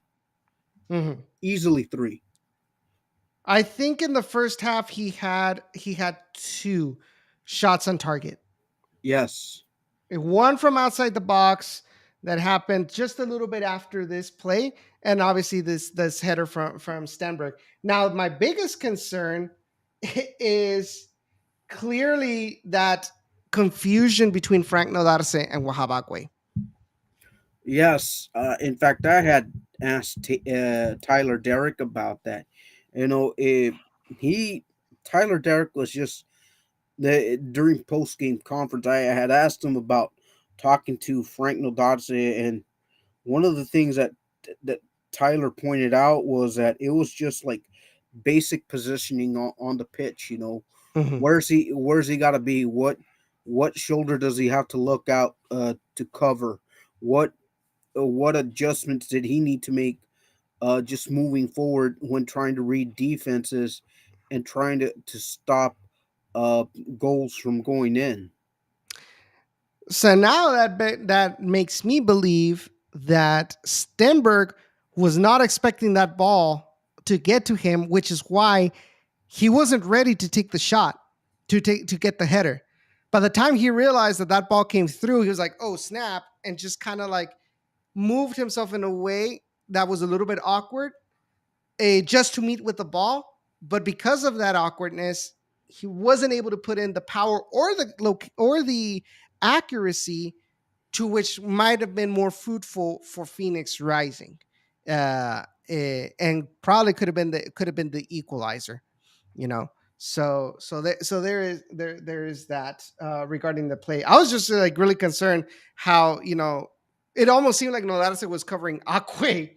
Mhm. Easily three. I think in the first half he had two shots on target. Yes. One from outside the box that happened just a little bit after this play, and obviously this header from Stenberg. Now, my biggest concern is clearly that confusion between Frank Nodarse and Wahab Agüe. Yes. In fact, I had asked Tyler Derrick about that. He Tyler Derrick was just during post game conference. I had asked him about talking to Frank Nodadze, and one of the things that Tyler pointed out was that it was just like basic positioning on the pitch. Mhm. Where's he got to be? What shoulder does he have to look out to cover? What what adjustments did he need to make just moving forward when trying to read defenses and trying to stop uh, goals from going in? So now that makes me believe that Stenberg was not expecting that ball to get to him, which is why he wasn't ready to take the shot to get the header. By the time he realized that that ball came through, he was like, "Oh snap!" and just kind of like moved himself in a way that was a little bit awkward, just to meet with the ball. But because of that awkwardness, he wasn't able to put in the power or the accuracy to which might have been more fruitful for Phoenix Rising, and probably could have been the equalizer, you know. So there is that regarding the play. I was just like really concerned how, it almost seemed like Nolarse was covering Aquay,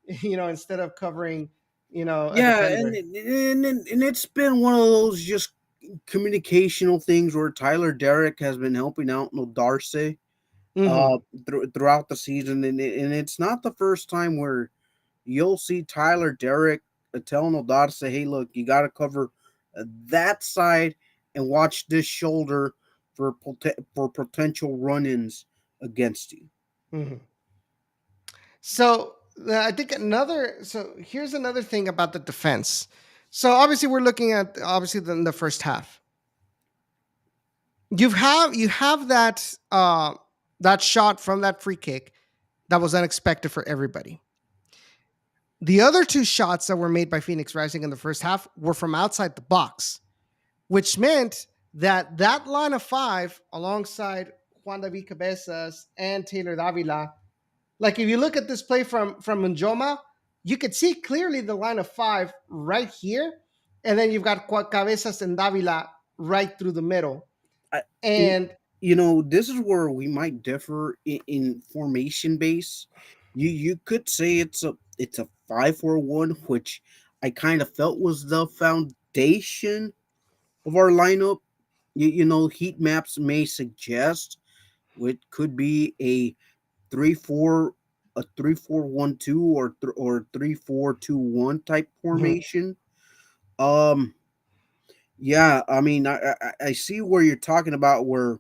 instead of covering, a Yeah, and defender. and it's been one of those just communicational things where Tyler Derrick has been helping out No Darce Hmm. throughout the season, and it's not the first time where you'll see Tyler Derrick tell No Darce, "Hey, look, you got to cover that side and watch this shoulder for potential run-ins against you." Hmm. So I think another. So here's another thing about the defense. So obviously we're looking at obviously the first half. You have that shot from that free kick that was unexpected for everybody. The other two shots that were made by Phoenix Rising in the first half were from outside the box, which meant that line of five alongside Juan David Cabezas and Taylor Davila. Like if you look at this play from Njoma, you could see clearly the line of five right here, and then you've got Cabezas and Davila right through the middle. I, y- And this is where we might differ in formation base. You could say it's a 5-4-1, which I kind of felt was the foundation of our lineup. Heat maps may suggest it could be a 3-4, a 3-4-1-2, or 3-4-2-1 type mhm, formation. Um, Yeah, I mean, I see where you're talking about where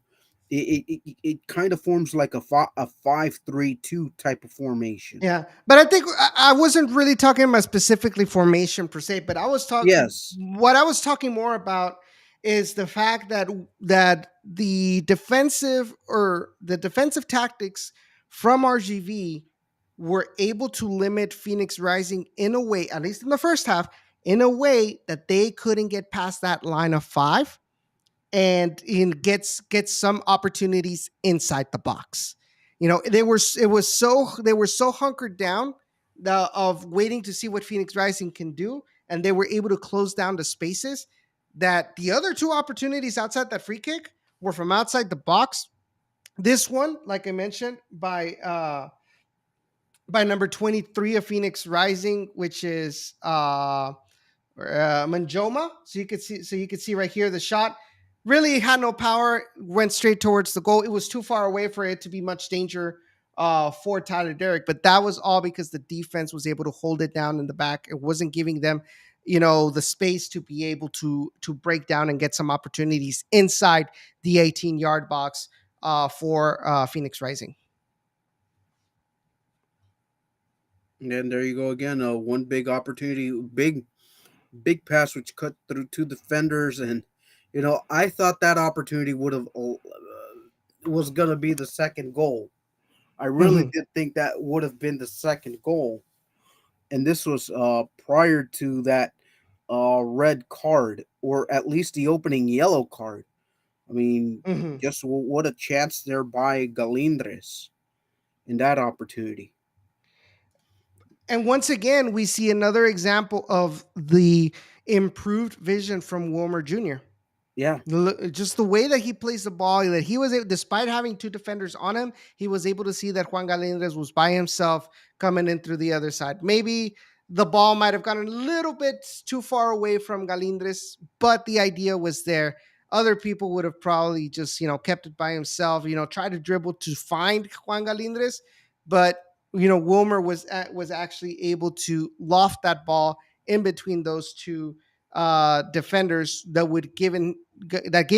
it kind of forms like a 5-3-2 type of formation. yeah, but I think I wasn't really talking about specifically formation per se, but Yes. what I was talking more about is the fact that the defensive tactics from RGV were able to limit Phoenix Rising in a way, at least in the first half, in a way that they couldn't get past that line of five and gets some opportunities inside the box. They were so hunkered down of waiting to see what Phoenix Rising can do, and they were able to close down the spaces that the other two opportunities outside that free kick were from outside the box. This one, like I mentioned, by number 23 of Phoenix Rising, which is Manjoma. So you could see right here the shot really had no power, went straight towards the goal. It was too far away for it to be much danger for Tyler Derrick, but that was all because the defense was able to hold it down in the back. It wasn't giving them, the space to be able to break down and get some opportunities inside the 18-yard box for Phoenix Rising. And then there you go again. One big opportunity, big pass which cut through two defenders, and I thought that opportunity would have was gonna be the second goal. I really Mhm. did think that would have been the second goal, and this was prior to that red card, or at least the opening yellow card. I mean, Mhm. just what a chance there by Galindres in that opportunity. And once again, we see another example of the improved vision from Wilmer Jr. Yeah, Just the way that he plays the ball, that he was despite having two defenders on him, he was able to see that Juan Galindez was by himself coming in through the other side. Maybe the ball might have gone a little bit too far away from Galindez, but the idea was there. Other people would have probably just kept it by himself, tried to dribble to find Juan Galindez, but Wilmer was actually able to loft that ball in between those two defenders that gave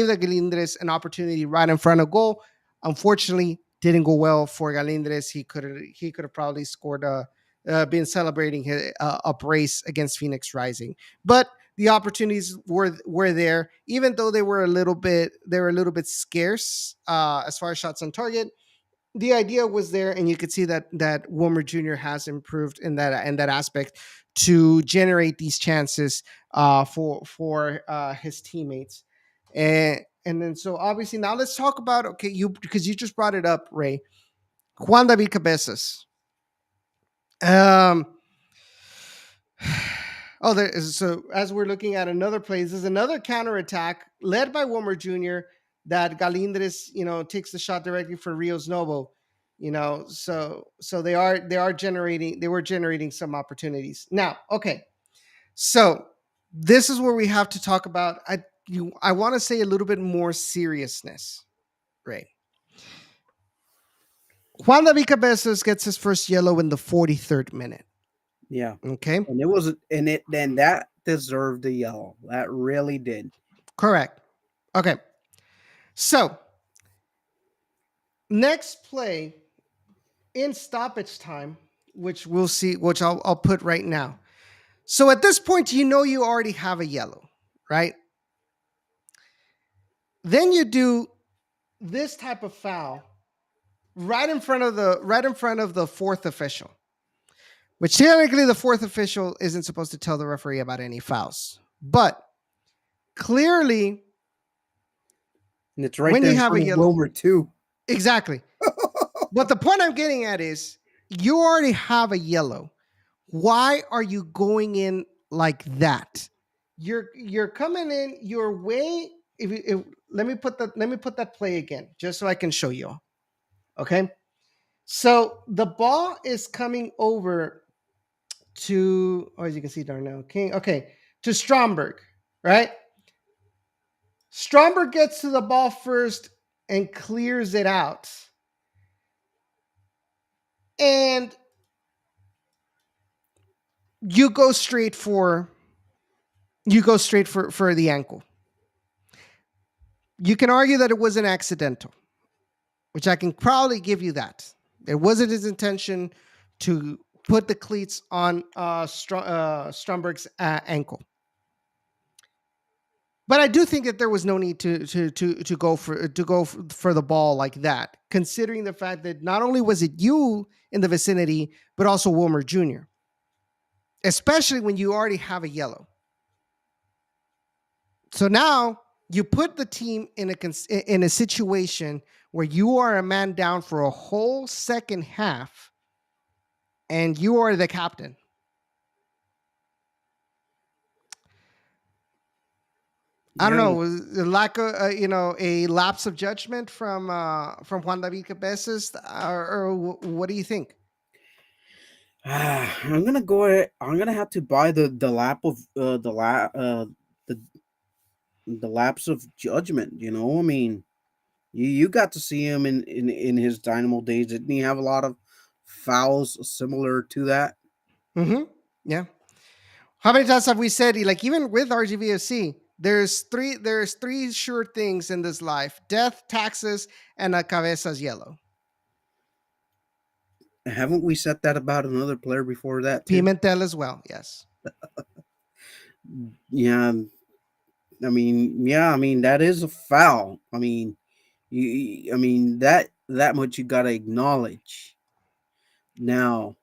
the Galindres an opportunity right in front of goal. Unfortunately, didn't go well for Galindres. He could have probably scored been celebrating a brace against Phoenix Rising, but the opportunities were there, even though they were a little bit scarce as far as shots on target. the idea was there, and you could see that Wilmer Jr. has improved in that aspect to generate these chances for his teammates. And then so obviously now let's talk about, okay, you, because you just brought it up, Ray. Juan David Cabezas. Um Oh, there is, so as we're looking at another play, this is another counterattack led by Wilmer Jr. that Galindres, takes the shot directly for Rios Novo. So they were generating some opportunities. Now, okay. So this is where we have to talk about, I want to say a little bit more seriousness, right? Juan David Cabezas gets his first yellow in the 43rd minute. Yeah. Okay. And it was and it then that deserved a yellow. That really did. Correct. Okay. So next play in stoppage time, which we'll see, which I'll put right now. So at this point, you already have a yellow, right? Then you do this type of foul right in front of the fourth official, which technically the fourth official isn't supposed to tell the referee about any fouls, but clearly, And it's right when there you in have a front of yellow, Wilmer too. exactly. But the point I'm getting at is you already have a yellow. Why are you going in like that? You're coming in your way. Let me put that play again, just so I can show you. Okay. So the ball is coming over to, as you can see, Darnell King. Okay, to Stromberg, right? Stromberg gets to the ball first and clears it out. And you go straight for the ankle. You can argue that it wasn't accidental, which I can probably give you that. It wasn't his intention to put the cleats on Stromberg's ankle. But I do think that there was no need to go for the ball like that, considering the fact that not only was it you in the vicinity, but also Wilmer Jr., especially when you already have a yellow. So now you put the team in a situation where you are a man down for a whole second half, and you are the captain. I don't know, was the lack of a lapse of judgment from Juan David Cabezas, or what do you think? I'm gonna go ahead. I'm gonna have to buy the lap of the the lapse of judgment. I mean, you got to see him in his Dynamo days. Didn't he have a lot of fouls similar to that? Mm-hmm. Yeah. How many times have we said, like, even with RGV FC, there's three sure things in this life: death, taxes, and a cabezas yellow. Haven't we said that about another player before that too? Pimentel as well. Yes. Yeah, I mean that is a foul. I mean, I mean that much you got to acknowledge. Now,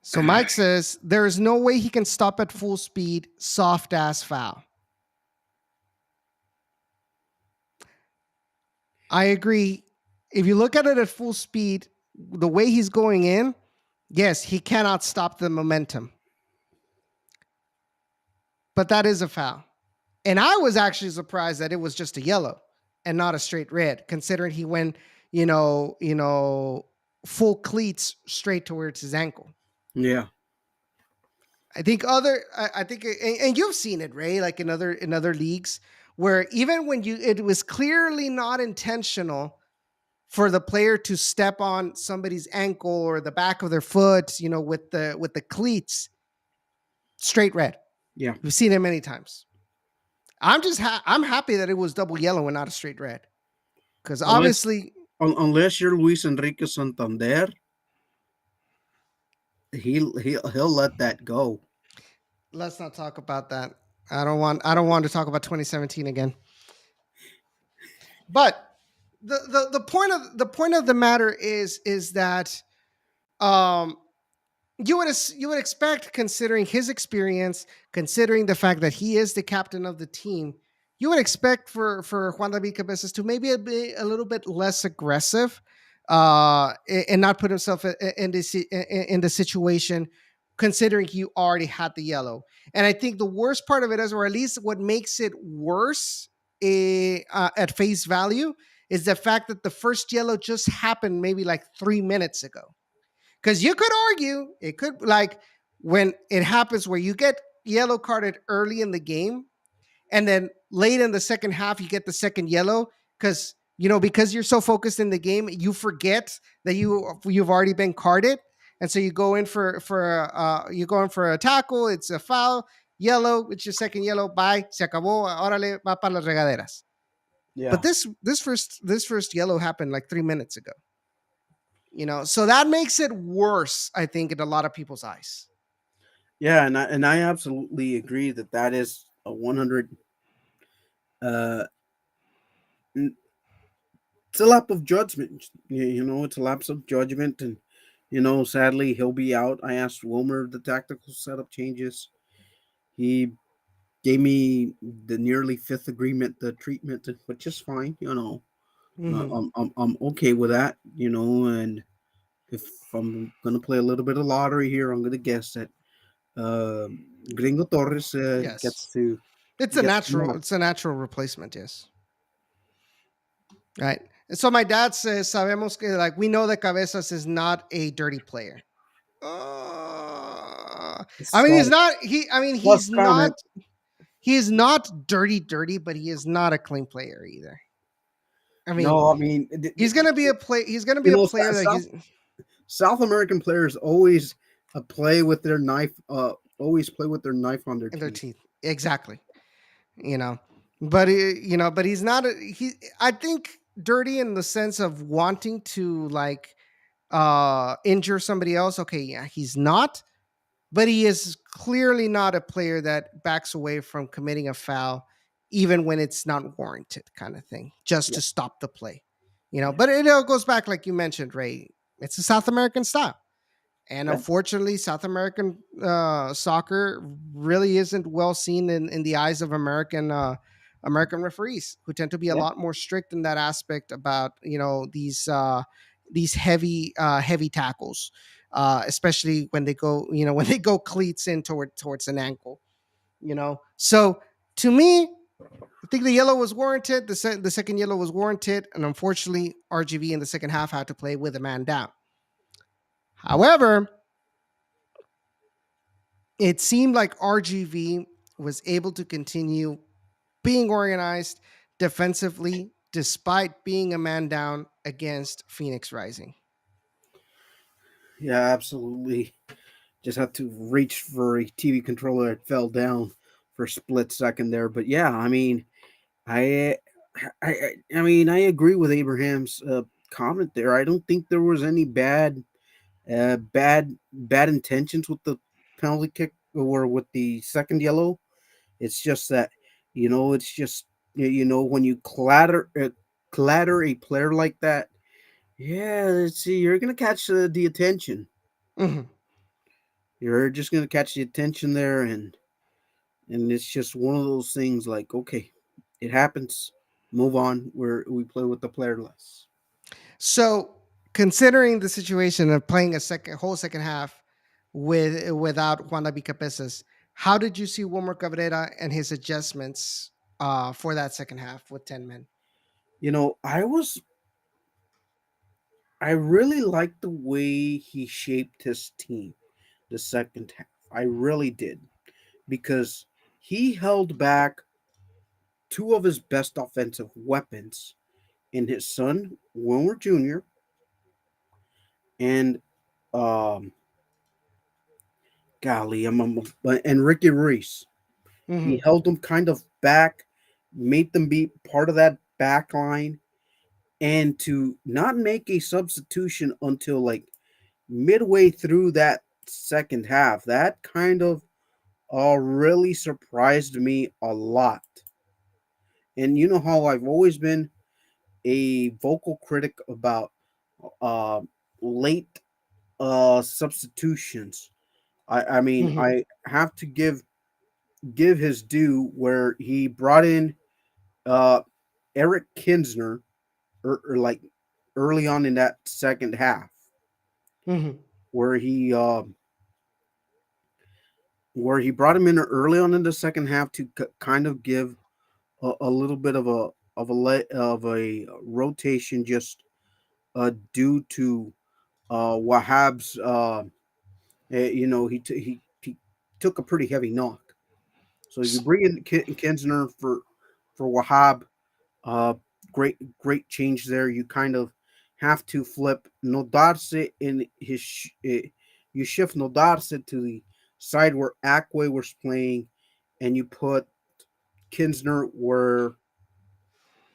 So Mike says there is no way he can stop at full speed. Soft ass foul. I agree. If you look at it at full speed, the way he's going in, yes, he cannot stop the momentum. But that is a foul. And I was actually surprised that it was just a yellow and not a straight red, considering he went, full cleats straight towards his ankle. yeah, I think and you've seen it, Ray, like in other leagues, where even when it was clearly not intentional for the player to step on somebody's ankle or the back of their foot, with the cleats, straight red. yeah. We've seen it many times. I'm happy that it was double yellow and not a straight red, because Unless obviously, unless you're Luis Enrique Santander, he'll let that go. let's not talk about that. I don't want to talk about 2017 again. But the point of the matter is that um you would expect, considering his experience, considering the fact that he is the captain of the team, you would expect for Juan David Cabezas to maybe be a little bit less aggressive, and not put himself in the situation, considering he already had the yellow. And I think the worst part of it is, or at least what makes it worse, at face value, is the fact that the first yellow just happened maybe like 3 minutes ago. Because you could argue it could, like, when it happens where you get yellow carded early in the game, and then late in the second half you get the second yellow, because you're so focused in the game, you forget that you've already been carded, and so you go in for a tackle, it's a foul, yellow, it's your second yellow, bye, se acabó, órale, va para las regaderas. But Yeah, this first yellow happened like 3 minutes ago. So that makes it worse, I think, in a lot of people's eyes. yeah, and I absolutely agree that that is a 100. Uh, it's a lap of judgment. It's a lapse of judgment, and sadly he'll be out. I asked Wilmer the tactical setup changes. He gave me the nearly fifth agreement, the treatment, which is fine. Hmm. I'm okay with that. And if I'm gonna play a little bit of lottery here, I'm gonna guess that uh, Gringo Torres Yes, it's a gets the natural. nod. It's a natural replacement. Yes, right. And so my dad says, "Sabemos que, like, we know that Cabezas is not a dirty player." I mean, he's So not. He. I mean, plus he's not. comment. He is not dirty, dirty, but he is not a clean player either. I mean, No, I mean, he's gonna be a play. He's gonna be a player that he's South American players always play with their knife. Always play with their knife on their in their teeth. teeth. Exactly. you know but he's not he I think dirty in the sense of wanting to, like, injure somebody else. Okay, yeah, he's not, but he is clearly not a player that backs away from committing a foul even when it's not warranted, kind of thing, just Yeah, to stop the play. yeah, But it all goes back, like you mentioned, Ray. It's a South American style, and yeah, unfortunately, South American soccer really isn't well seen in the eyes of American referees, who tend to be a yeah. lot more strict in that aspect about these heavy tackles, especially when they go when they go cleats in towards an ankle. So to me, I think the yellow was warranted. The second yellow was warranted, and unfortunately, RGV in the second half had to play with a man down. However, it seemed like RGV was able to continue being organized defensively despite being a man down against Phoenix Rising. Yeah, absolutely. Just had to reach for a TV controller. It fell down for a split second there, but yeah, I mean, I, I agree with Abraham's comment there. I don't think there was any bad intentions with the penalty kick or with the second yellow. It's just that it's just when you clatter a player like that. Yeah, let's see. You're gonna catch the attention. Mhm. You're just gonna catch the attention there, and it's just one of those things. Like, okay, it happens. Move on. We play with the player less. So, considering the situation of playing a whole second half without Juan David Capesas, how did you see Wilmer Cabrera and his adjustments for that second half with 10 men? You know, I really liked the way he shaped his team the second half. I really did because he held back two of his best offensive weapons in his son Wilmer Jr. and um golly, and Ricky Reese. He Hmm. held them kind of back, made them be part of that back line, and to not make a substitution until like midway through that second half. That kind of really surprised me a lot. And you know how I've always been. a vocal critic about uh, late substitutions. I mean, Hmm. I have to give his due where he brought in uh, Eric Kinsner or like early on in that second half, Hmm. where he uh, where he brought him in early on in the second half to kind of give a little bit of a rotation, just due to Wahab's. He took a pretty heavy knock. So you bring in Kinsner for Wahab. Uh, great change there. You kind of have to flip Nodarse in you shift Nodarse to the side where Akwe was playing, and you put Kinsner where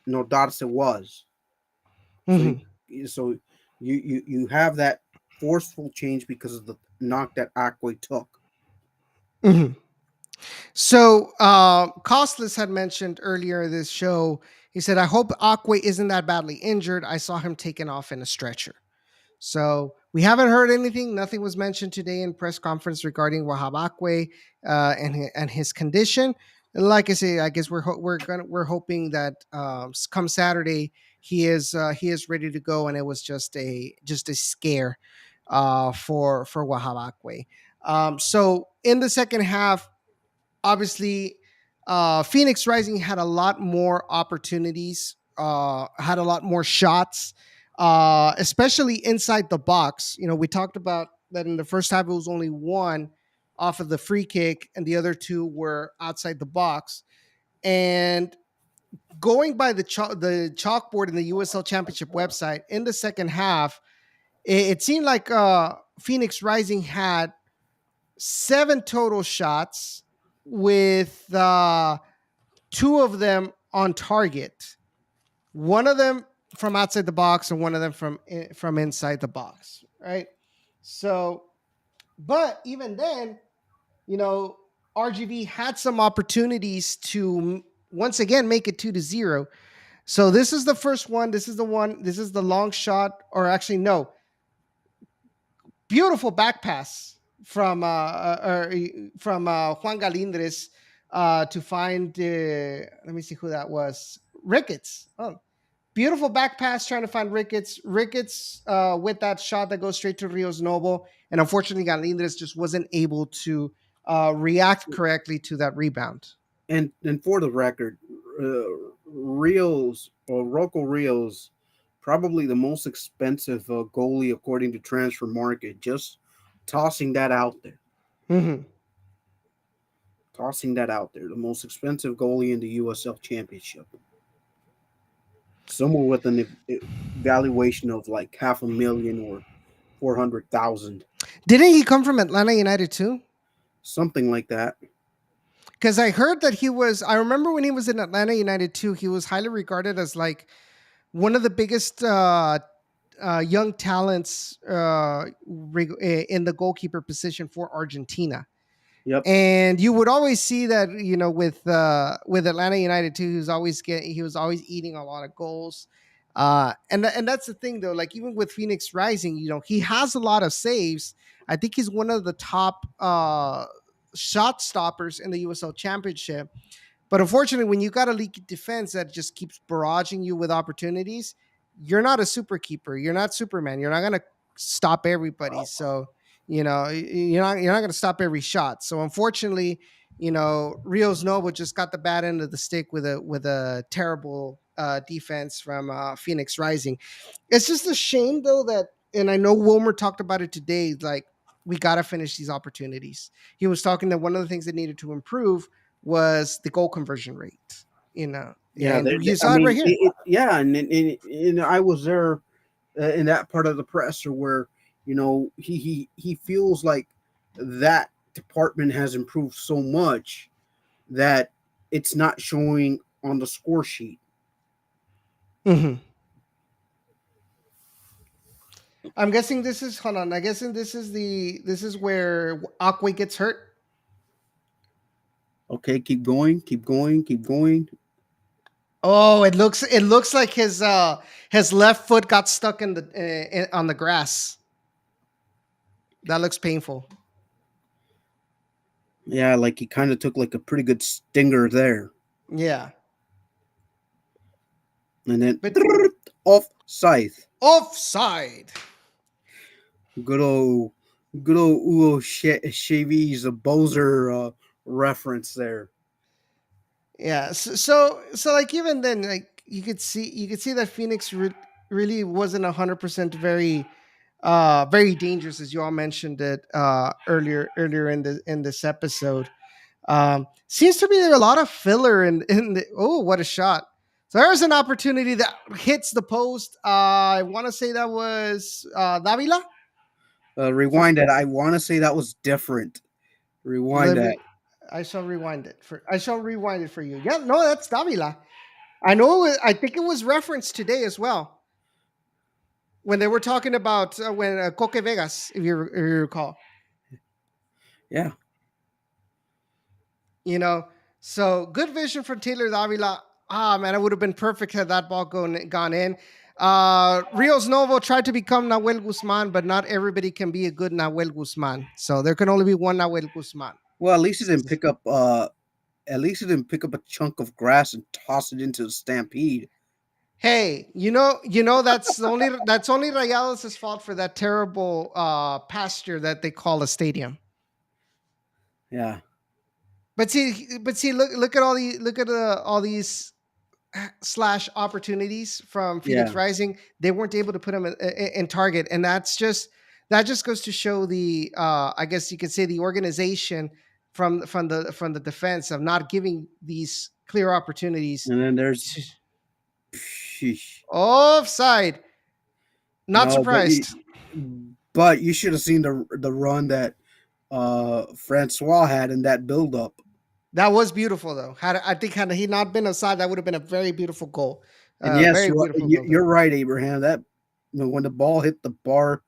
Nodarse was. So Hmm. you have that forceful change because of the knock that Akwe took. Hmm. So, Costless had mentioned earlier in this show, he said, I hope Aquay isn't that badly injured. I saw him taken off in a stretcher. So we haven't heard anything. Nothing was mentioned today in press conference regarding Wahab Akwe and his condition. And like I say, I guess we're hoping that come Saturday he is ready to go, and it was just a scare for Wahab Akwe. So in the second half, obviously, Phoenix Rising had a lot more opportunities, had a lot more shots, especially inside the box. You know, we talked about that in the first half, it was only one off of the free kick, and the other two were outside the box. And going by the chalkboard in the USL Championship website in the second half, it seemed like Phoenix Rising had seven total shots with two of them on target. One of them from outside the box and one of them from inside the box, right? So, but even then, you know, RGV had some opportunities to once again make it 2-0. So this is the first one. This is the one. This is the long shot, or actually no, beautiful back pass from Juan Galindres to find. Let me see who that was. Ricketts. Oh, beautiful back pass trying to find Ricketts. Ricketts with that shot that goes straight to Rios Noble, and unfortunately, Galindres just wasn't able to react correctly to that rebound. And for the record, Rios or Rocco Rios, probably the most expensive goalie according to Transfer Market. Just tossing that out there, Hmm. tossing that out there. The most expensive goalie in the USL Championship, somewhere with an valuation of like 500,000 or 400,000, Didn't he come from Atlanta United too? something like that. Because I heard that he was. I remember when he was in Atlanta United too. He was highly regarded as like one of the biggest young talents in the goalkeeper position for Argentina. Yep. And you would always see that, you know, with Atlanta United too, he was always eating a lot of goals. And that's the thing though, like even with Phoenix Rising, you know, he has a lot of saves. I think he's one of the top shot stoppers in the USL Championship. But unfortunately, when you got a leaky defense that just keeps barraging you with opportunities, you're not a super keeper. You're not Superman. You're not gonna stop everybody. So you're not gonna stop every shot. So unfortunately, you know, Rios Novo just got the bad end of the stick with a terrible defense from Phoenix Rising. It's just a shame though that, and I know Wilmer talked about it today. Like we got to finish these opportunities. He was talking that one of the things that needed to improve was the goal conversion rate. You know, Yeah, and you I saw it right mean, here. yeah, and I was there in that part of the presser where he feels like that department has improved so much that it's not showing on the score sheet. Hmm. I'm guessing this is hold on. I'm guessing this is where Aquay gets hurt. Okay, keep going, keep going, keep going. Oh, it looks like his left foot got stuck in the on the grass. That looks painful. Yeah, like he kind of took like a pretty good stinger there, Yeah, and then but off scythe. offside. Good old, good old Ugo Chavy's a Bozer reference there. Yeah. So like even then, like you could see that Phoenix really wasn't 100% very dangerous, as you all mentioned it earlier in this episode. Seems to be there a lot of filler in the, oh, what a shot. So there's an opportunity that hits the post. I want to say that was Davila. For Rewind that. I want to say that was different. Rewind let that. me. I shall rewind it for you. Yeah, no, that's Davila. I know. I think it was referenced today as well when they were talking about when Coque Vegas, if you recall. Yeah. You know, so good vision from Taylor Davila. Ah, man, it would have been perfect had that ball gone in. Rios Novo tried to become Nahuel Guzman, but not everybody can be a good Nahuel Guzman. So there can only be one Nahuel Guzman. Well, at least he didn't pick up. At least he didn't pick up a chunk of grass and toss it into the stampede. Hey, that's only Rayados' fault for that terrible pasture that they call a stadium. Yeah. But see, look at all these slash opportunities from Phoenix Yeah. Rising. They weren't able to put them in target, and that just goes to show the I guess you could say the organization from the defense of not giving these clear opportunities. And then there's. To, Sheesh. offside. Not No, surprised. but you should have seen the run that Francois had in that build up. That was beautiful though. Had he not been aside, that would have been a very beautiful goal. And yes, Very beautiful goal there. you're right, Abraham. That when the ball hit the bar,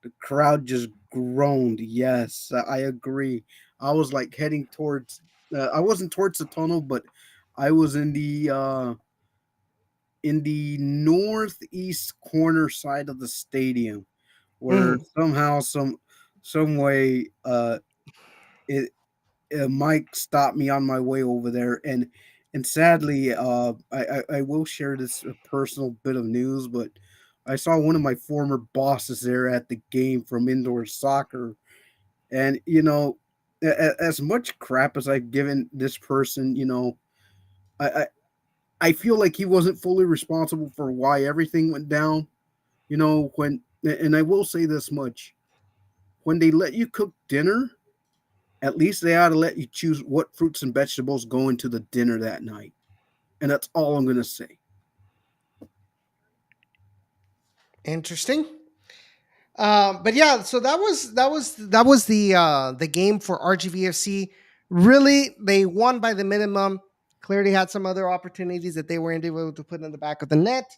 the crowd just groaned. Yes, I agree. I was like heading towards. I wasn't towards the tunnel, but I was in the northeast corner side of the stadium, where Mhm. somehow some way it Mike stopped me on my way over there, and sadly, I will share this personal bit of news, but I saw one of my former bosses there at the game from indoor soccer, and as much crap as I've given this person, I, I I feel like he wasn't fully responsible for why everything went down. And I will say this much: when they let you cook dinner, at least they ought to let you choose what fruits and vegetables go into the dinner that night. And that's all I'm gonna say. Interesting. But yeah, so that was the game for RGV FC. Really, they won by the minimum. Clearly, had some other opportunities that they weren't able to put in the back of the net.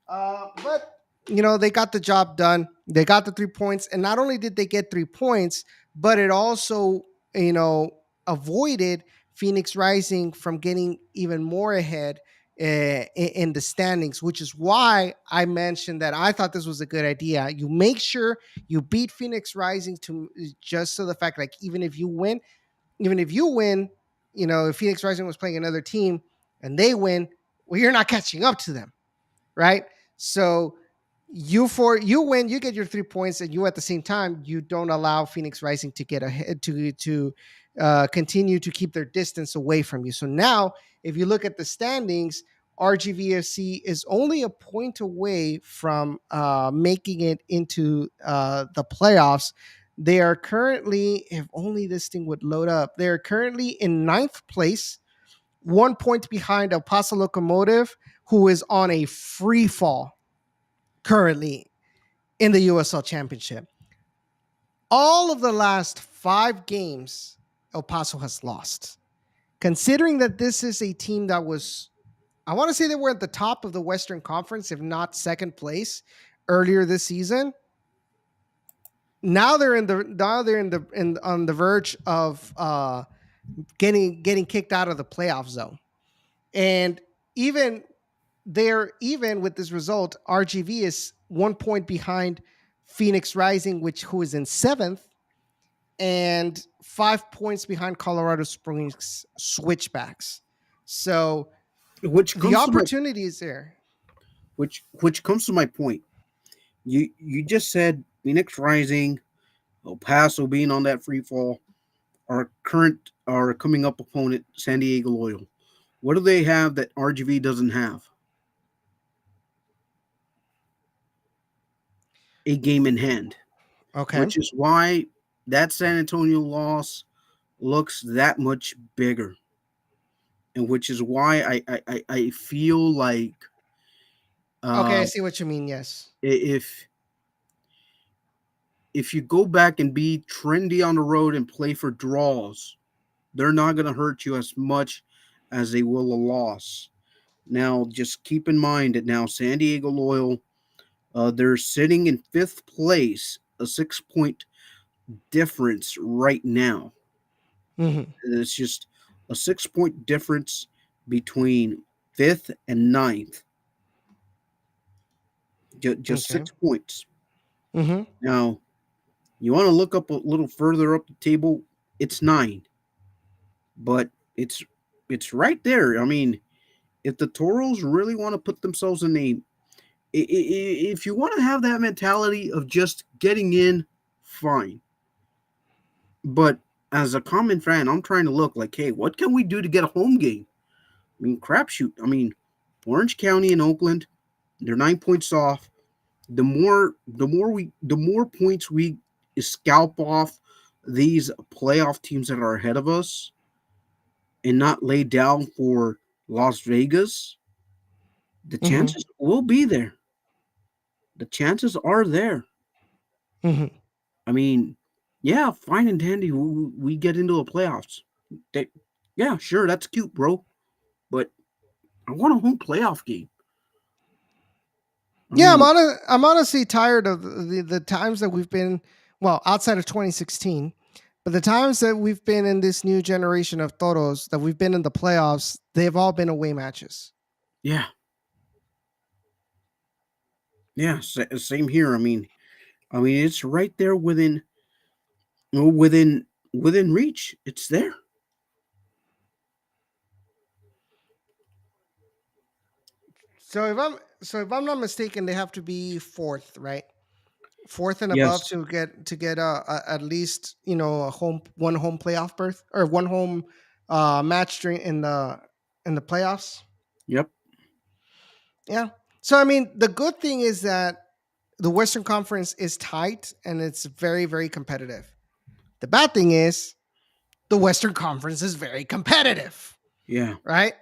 But they got the job done. They got the 3 points, and not only did they get 3 points, but it also avoided Phoenix Rising from getting even more ahead in the standings, which is why I mentioned that I thought this was a good idea. You make sure you beat Phoenix Rising to just so the fact like even if you win, if Phoenix Rising was playing another team and they win, well, you're not catching up to them, right? So you win, you get your 3 points, and you at the same time you don't allow Phoenix Rising to get ahead to continue to keep their distance away from you. So now, if you look at the standings, RGVFC is only a point away from making it into the playoffs. They are currently, if only this thing would load up, they are currently in ninth place, 1 point behind El Paso Locomotive, who is on a free fall currently in the USL Championship. All of the last 5 games, El Paso has lost. Considering that this is a team that was, I want to say they were at the top of the Western Conference, if not second place earlier this season. Now they're on the verge of getting kicked out of the playoff zone. And even they're even with this result. RGV is 1 point behind Phoenix Rising, who is in seventh, and 5 points behind Colorado Springs Switchbacks. So which the comes to my opportunity is there. which comes to my point. You just said Phoenix Rising, El Paso being on that free fall, our coming up opponent, San Diego Loyal. What do they have that RGV doesn't have? A game in hand, Okay. which is why that San Antonio loss looks that much bigger, and which is why I feel like Okay, I uh, see what you mean. Yes. if you go back and be trendy on the road and play for draws, they're not going to hurt you as much as they will a loss. Now, just keep in mind that now San Diego Loyal, they're sitting in fifth place, a 6 point difference right now. Hmm. It's just a 6 point difference between fifth and ninth. Just Okay. 6 points. Hmm. Now, you want to look up a little further up the table, it's nine, but it's right there. I mean, if the Toros really want to put themselves in a, if you want to have that mentality of just getting in, fine. But as a common fan, I'm trying to look like, hey, what can we do to get a home game? I mean, crapshoot. I mean, Orange County and Oakland, they're 9 points off. The more points we scalp off these playoff teams that are ahead of us and not lay down for Las Vegas, the Hmm. chances will be there. The chances are there. Hmm. I mean, yeah, fine and dandy. We get into the playoffs. They, yeah, sure, that's cute, bro. But I want a home playoff game. I Yeah, mean, I'm honestly tired of the times that we've been, well, outside of 2016, but the times that we've been in this new generation of Toros, that we've been in the playoffs, they've all been away matches. yeah, yeah, same here. I mean, it's right there within, within reach. It's there. So if I'm not mistaken, they have to be fourth, right? Fourth and above Yes. to get at least a home playoff berth, or one home match during in the playoffs. Yep. Yeah. So I mean, the good thing is that the Western Conference is tight and it's very, very competitive. The bad thing is the Western Conference is very competitive, Yeah. right?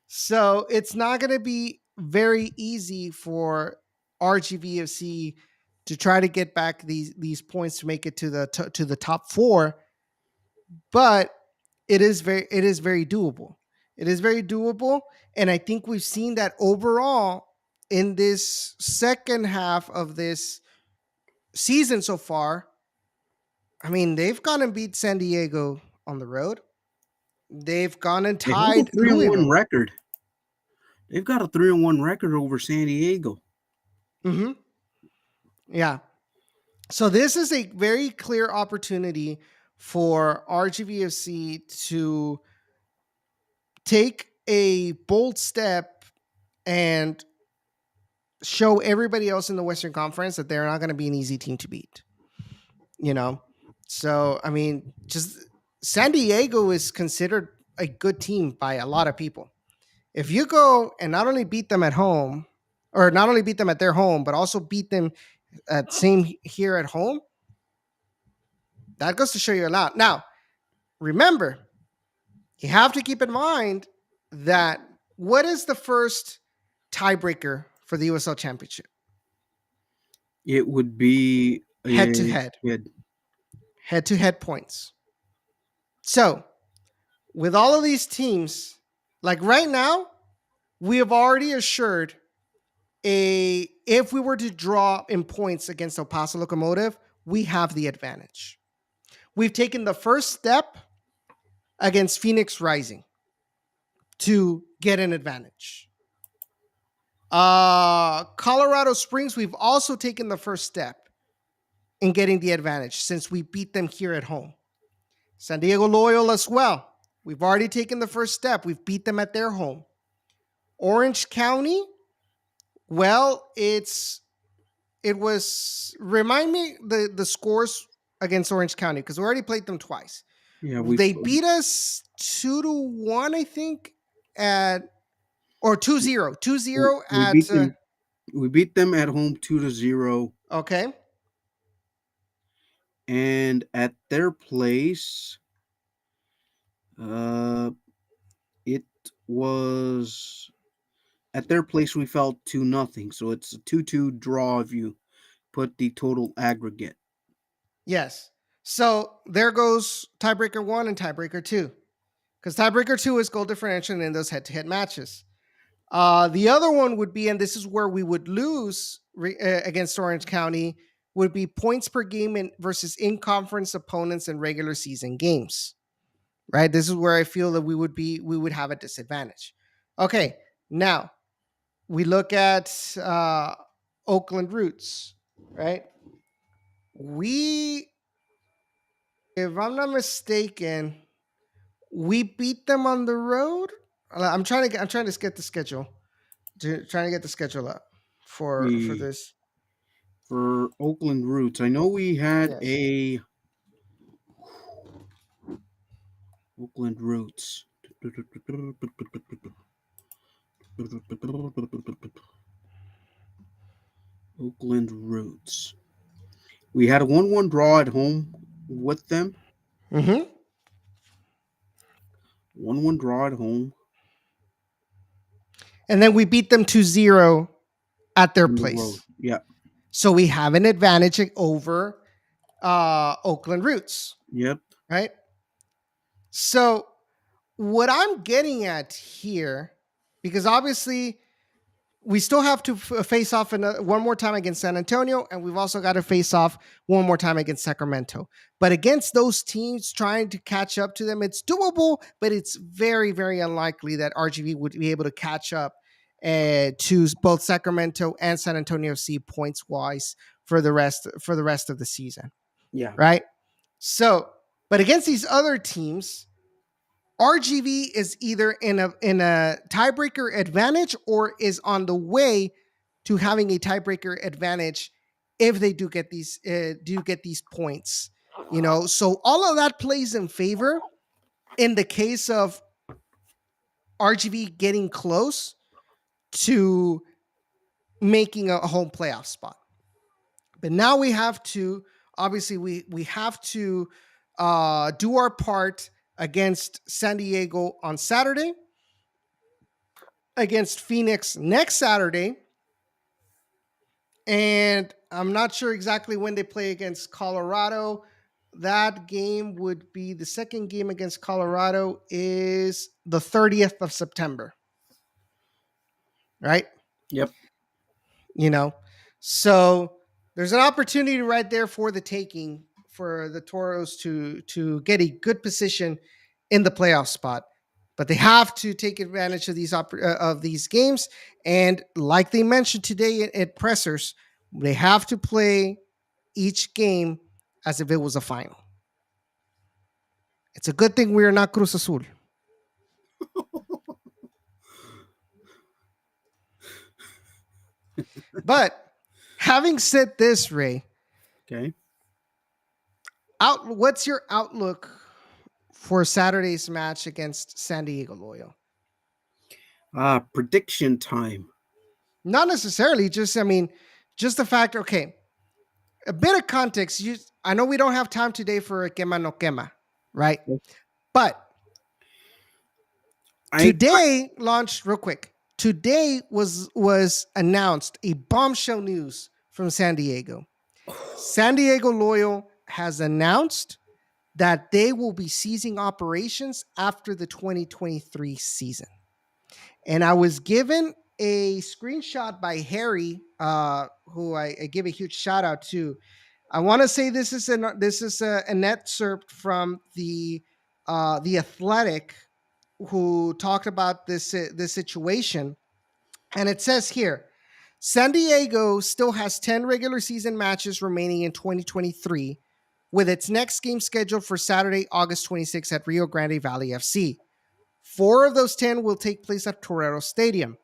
So it's not going to be very easy for RGV FC to try to get back these points to make it to the top four, but it is very doable. It is very doable, and I think we've seen that overall in this second half of this season so far. I mean, they've gone and beat San Diego on the road. They've gone and They hold a tied 3-1 Louisville. record. They've got a 3-1 record over San Diego. Hmm. Yeah. So this is a very clear opportunity for RGVFC to take a bold step and show everybody else in the Western Conference that they're not going to be an easy team to beat. You know, so I mean, just San Diego is considered a good team by a lot of people. If you go and not only beat them at home, or not only beat them at their home, but also beat them at same here at home, that goes to show you a lot. Now, remember, you have to keep in mind that what is the first tiebreaker for the USL Championship? It would be Head to head, good. head to head points. So, with all of these teams, like right now, we have already assured if we were to draw in points against El Paso Locomotive, we have the advantage. We've taken the first step against Phoenix Rising to get an advantage. Colorado Springs, we've also taken the first step in getting the advantage since we beat them here at home. San Diego Loyal as well. We've already taken the first step. We've beat them at their home. Orange County, well, it was remind me the scores against Orange County because we already played them twice. Yeah, They beat us 2-1, I think, at or 2-0. 2-0 we at beat them. We beat them at home 2-0, okay. and at their place, uh, it was at their place we fell 2-0. So it's a 2-2 draw if you put the total aggregate. Yes. So there goes tiebreaker 1 and tiebreaker 2. Because tiebreaker 2 is goal differential in those head-to-head matches. The other one would be, and this is where we would lose against Orange County, would be points per game versus in-conference opponents in regular season games. Right? This is where I feel that we would have a disadvantage. Okay, now we look at Oakland Roots, right? We, if I'm not mistaken, we beat them on the road. I'm trying to get the schedule. Trying to get the schedule up for We this. For Oakland Roots, I know we had Yes. a Oakland Roots. Oakland Roots. We had a 1-1 draw at home with them. Mm-hmm. 1-1 draw at home And then we beat them 2-0 at their on the road. place. Yeah. So we have an advantage over Oakland Roots, Yep. right? So what I'm getting at here, because obviously we still have to face off one more time against San Antonio, and we've also got to face off one more time against Sacramento. But against those teams, trying to catch up to them, it's doable, but it's very, very unlikely that RGV would be able to catch up to both Sacramento and San Antonio FC points wise for the rest of the season, Yeah. right? So, but against these other teams, RGV is either in a tiebreaker advantage or is on the way to having a tiebreaker advantage if they do get these points. So all of that plays in favor in the case of RGV getting close to making a home playoff spot. But now we have to obviously we have to do our part against San Diego on Saturday, against Phoenix next Saturday, and I'm not sure exactly when they play against Colorado. That game would be the second game against Colorado is the 30th of September, right? Yep. So there's an opportunity right there for the taking for the Toros to get a good position in the playoff spot. But they have to take advantage of these games, and like they mentioned today at pressers, they have to play each game as if it was a final. It's a good thing we are not Cruz Azul. But having said this, Ray, Okay. what's your outlook for Saturday's match against San Diego Loyal? Prediction time. Not necessarily, just the fact. Okay, a bit of context. I know we don't have time today for a quema no quema, right? But today launched real quick. Today was announced a bombshell news from San Diego. San Diego Loyal has announced that they will be ceasing operations after the 2023 season. And I was given a screenshot by Harry, who I give a huge shout out to. I want to say this is an excerpt from the Athletic, who talked about this situation, And it says here San Diego still has 10 regular season matches remaining in 2023, with its next game scheduled for Saturday, August 26th at Rio Grande Valley FC. Four of those 10 will take place at Torero Stadium.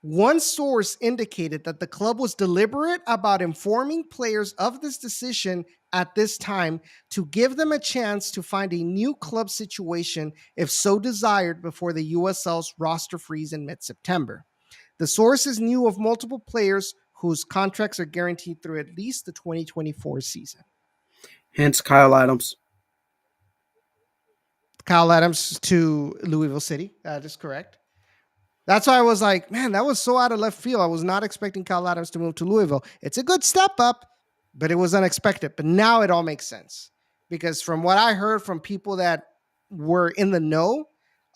One source indicated that the club was deliberate about informing players of this decision at this time to give them a chance to find a new club situation if so desired before the USL's roster freeze in mid September. The sources knew of multiple players whose contracts are guaranteed through at least the 2024 season. Hence Kyle Adams. Kyle Adams to Louisville City. That is correct. That's why I was like, man, that was so out of left field. I was not expecting Kyle Adams to move to Louisville. It's a good step up, but it was unexpected. But now it all makes sense because from what I heard from people that were in the know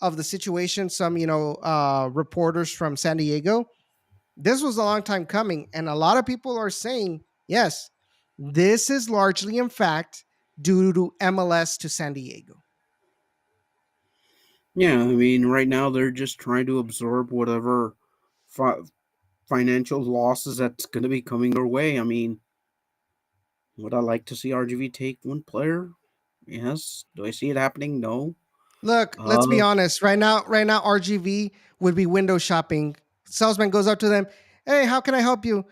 of the situation, some reporters from San Diego, this was a long time coming, and a lot of people are saying yes, this is largely, in fact, due to MLS to San Diego. Yeah, I mean, right now they're just trying to absorb whatever fi- financial losses that's going to be coming their way. I mean, would I like to see RGV take one player? Yes. Do I see it happening? No. Look, let's be Uh, honest. Right now, RGV would be window shopping. Salesman goes up to them, "Hey, how can I help you?"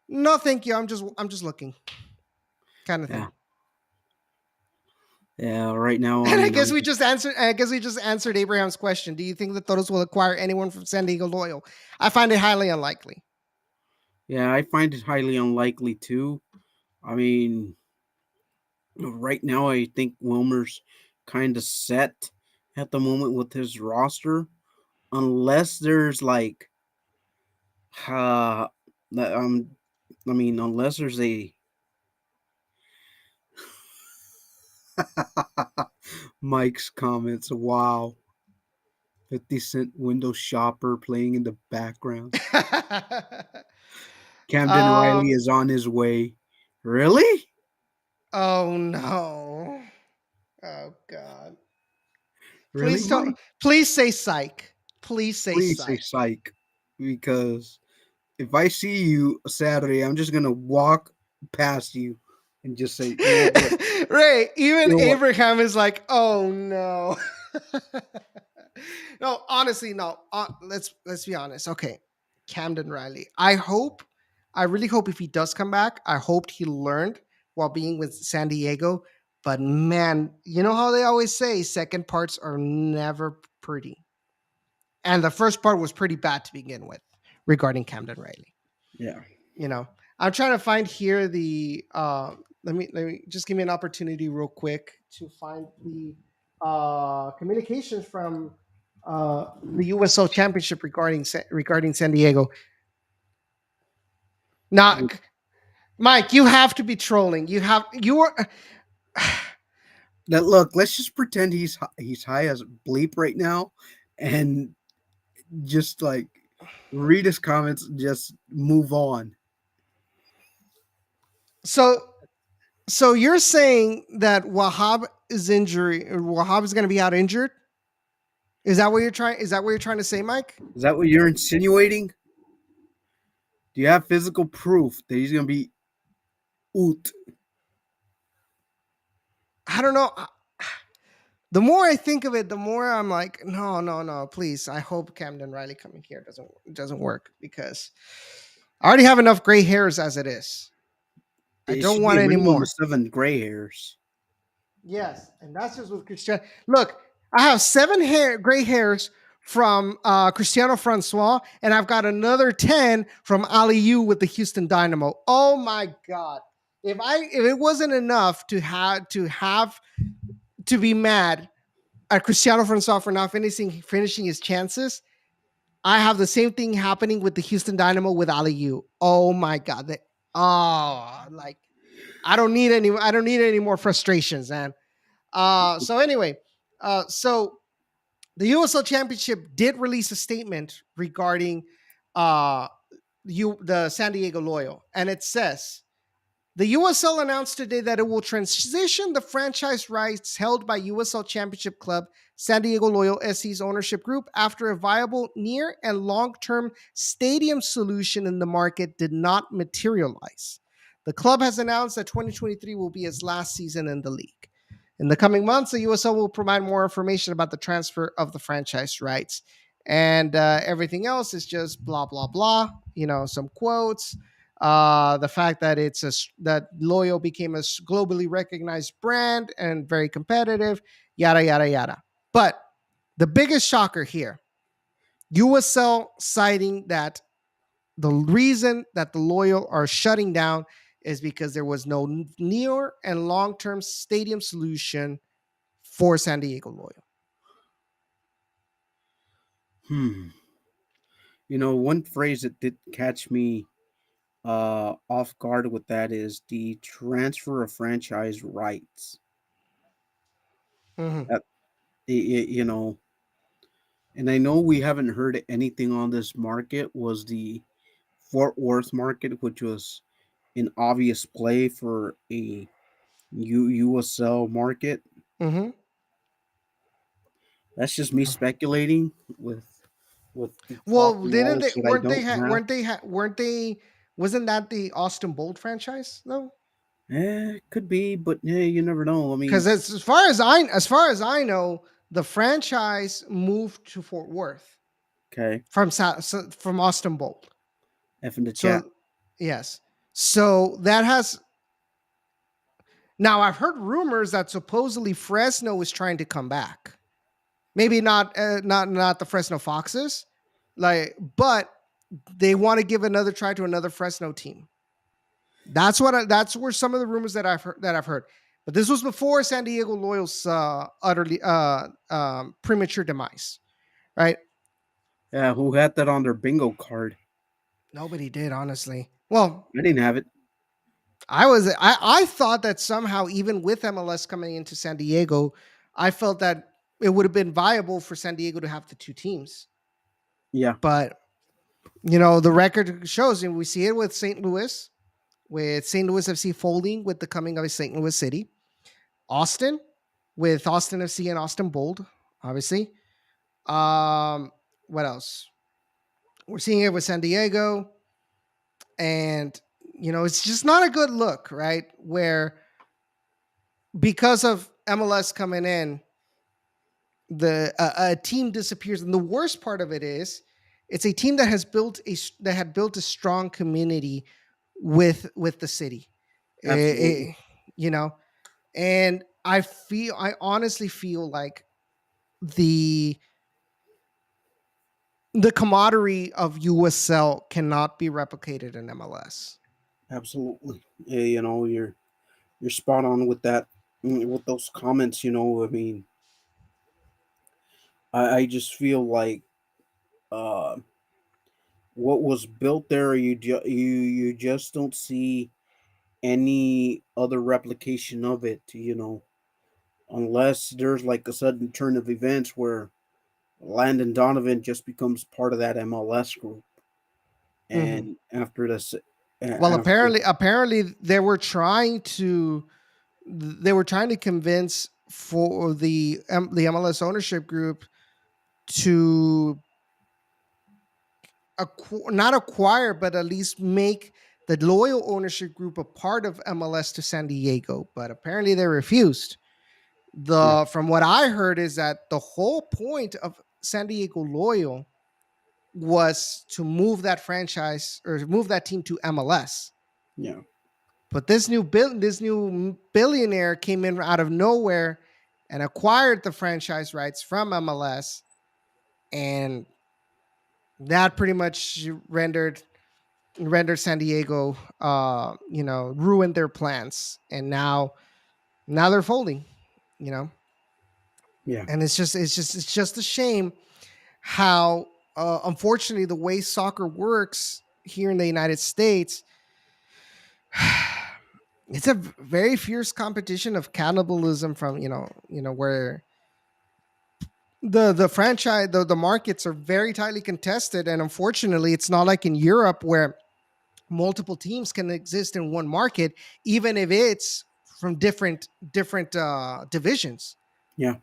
"No, thank you. I'm just looking," kind of yeah, thing. yeah. Right now, I And I mean, guess we just answered. I guess we just answered Abraham's question. Do you think that Toros will acquire anyone from San Diego Loyal? I find it highly unlikely. yeah, I find it highly unlikely too. I mean, right now, I think Wilmer's kind of set at the moment with his roster, unless there's like, uh, I mean, unless there's a Mike's comments. Wow, 50 Cent window shopper playing in the background. Camden Riley um. is on his way. Really? Oh no. Oh god. Really, Please don't. Mike? Please say psych. Please say Please say psych. psych. Because if I see you Saturday, I'm just gonna walk past you and just say, you know what? Right. Even You know what? Abraham is like, oh no. No, honestly, no. Let's be honest. Okay, Camden Riley. I really hope if he does come back, I hoped he learned while being with San Diego. But man, you know how they always say second parts are never pretty, and the first part was pretty bad to begin with regarding Camden Riley. Yeah. You know, I'm trying to find here the let me just give me an opportunity real quick to find the communications from the USL Championship regarding San Diego. Now, Mike, you have to be trolling. You are. Now, look, let's just pretend he's high as bleep right now, and just like read his comments, and just move on. So so you're saying that Wahab is going to be out injured? Is that what you're trying? Is that what you're trying to say, Mike? Is that what you're insinuating? Do you have physical proof that he's gonna be oot? I don't know. The more I think of it, the more I'm like, no, no, no, please. I hope Camden Riley coming here doesn't work because I already have enough gray hairs as it is. I It don't should be want a any minimum of more. 7 gray hairs. Yes, and that's just with Cristiano. Look, I have gray hairs from Cristiano Francois, and I've got another 10 from Aliu with the Houston Dynamo. Oh my god! If it wasn't enough to be mad at Cristiano Francois for not finishing his chances, I have the same thing happening with the Houston Dynamo with Aliu. Oh my god! Like I don't need any more frustrations, man. So anyway, so the USL Championship did release a statement regarding uh the San Diego Loyal, and it says The USL announced today that it will transition the franchise rights held by USL Championship Club San Diego Loyal SC's ownership group after a viable near and long term stadium solution in the market did not materialize. The club has announced that 2023 will be its last season in the league. In the coming months, the USL will provide more information about the transfer of the franchise rights. And everything else is just blah, blah, blah. Some quotes, the fact that that Loyal became a globally recognized brand and very competitive, yada yada yada. But the biggest shocker here, USL citing that the reason that the Loyal are shutting down is because there was no near and long term stadium solution for San Diego Loyal. One phrase that did catch me off guard with that is the transfer of franchise rights. Mm-hmm. That you know, and I know we haven't heard anything on this market. Was the Fort Worth market, which was an obvious play for a USL market. Mm-hmm. That's just me speculating with the Well, proper didn't they? knowledge that I Weren't they? don't have. Weren't they? Wasn't that the Austin Bold franchise though? Could be, but you never know. I Because mean, as far as I know, the franchise moved to Fort Worth okay, from Austin Bold. F in the chat. So yes, so that has now I've heard rumors that supposedly Fresno is trying to come back. Maybe not the Fresno Foxes, but they want to give another try to another Fresno team. That's where some of the rumors that I've heard. But this was before San Diego Loyal's utterly premature demise, right? Yeah, who had that on their bingo card? Nobody did, honestly. Well, I didn't have it. I thought that somehow, even with MLS coming into San Diego, I felt that it would have been viable for San Diego to have the two teams. Yeah, But the record shows, and we see it with St. Louis, with St. Louis FC folding with the coming of St. Louis City, Austin with Austin FC and Austin Bold, obviously. What else? We're seeing it with San Diego, and it's just not a good look, right? Where because of MLS coming in, a team disappears, and the worst part of it is, it's a team that had built a strong community with the city. absolutely, You know, and I honestly feel like the the camaraderie of USL cannot be replicated in MLS. absolutely. Yeah, you're spot on with that. With those comments, I mean, I just feel like uh, what was built there, you just don't see any other replication of it. Unless there's like a sudden turn of events where Landon Donovan just becomes part of that MLS group, Mhm. and after this, Well, after apparently they were trying to convince for the MLS ownership group to not acquire, but at least make the loyal ownership group a part of MLS to San Diego. But apparently they refused. yeah, From what I heard is that the whole point of San Diego Loyal was to move that franchise or move that team to MLS. yeah, But this new billionaire came in out of nowhere and acquired the franchise rights from MLS, and that pretty much rendered San Diego, ruined their plans, and now they're folding, you know, yeah, and it's just a shame how, unfortunately, the way soccer works here in the United States, it's a very fierce competition of cannibalism from where the franchise the markets are very tightly contested, and unfortunately it's not like in Europe where multiple teams can exist in one market, even if it's from different divisions. Yeah.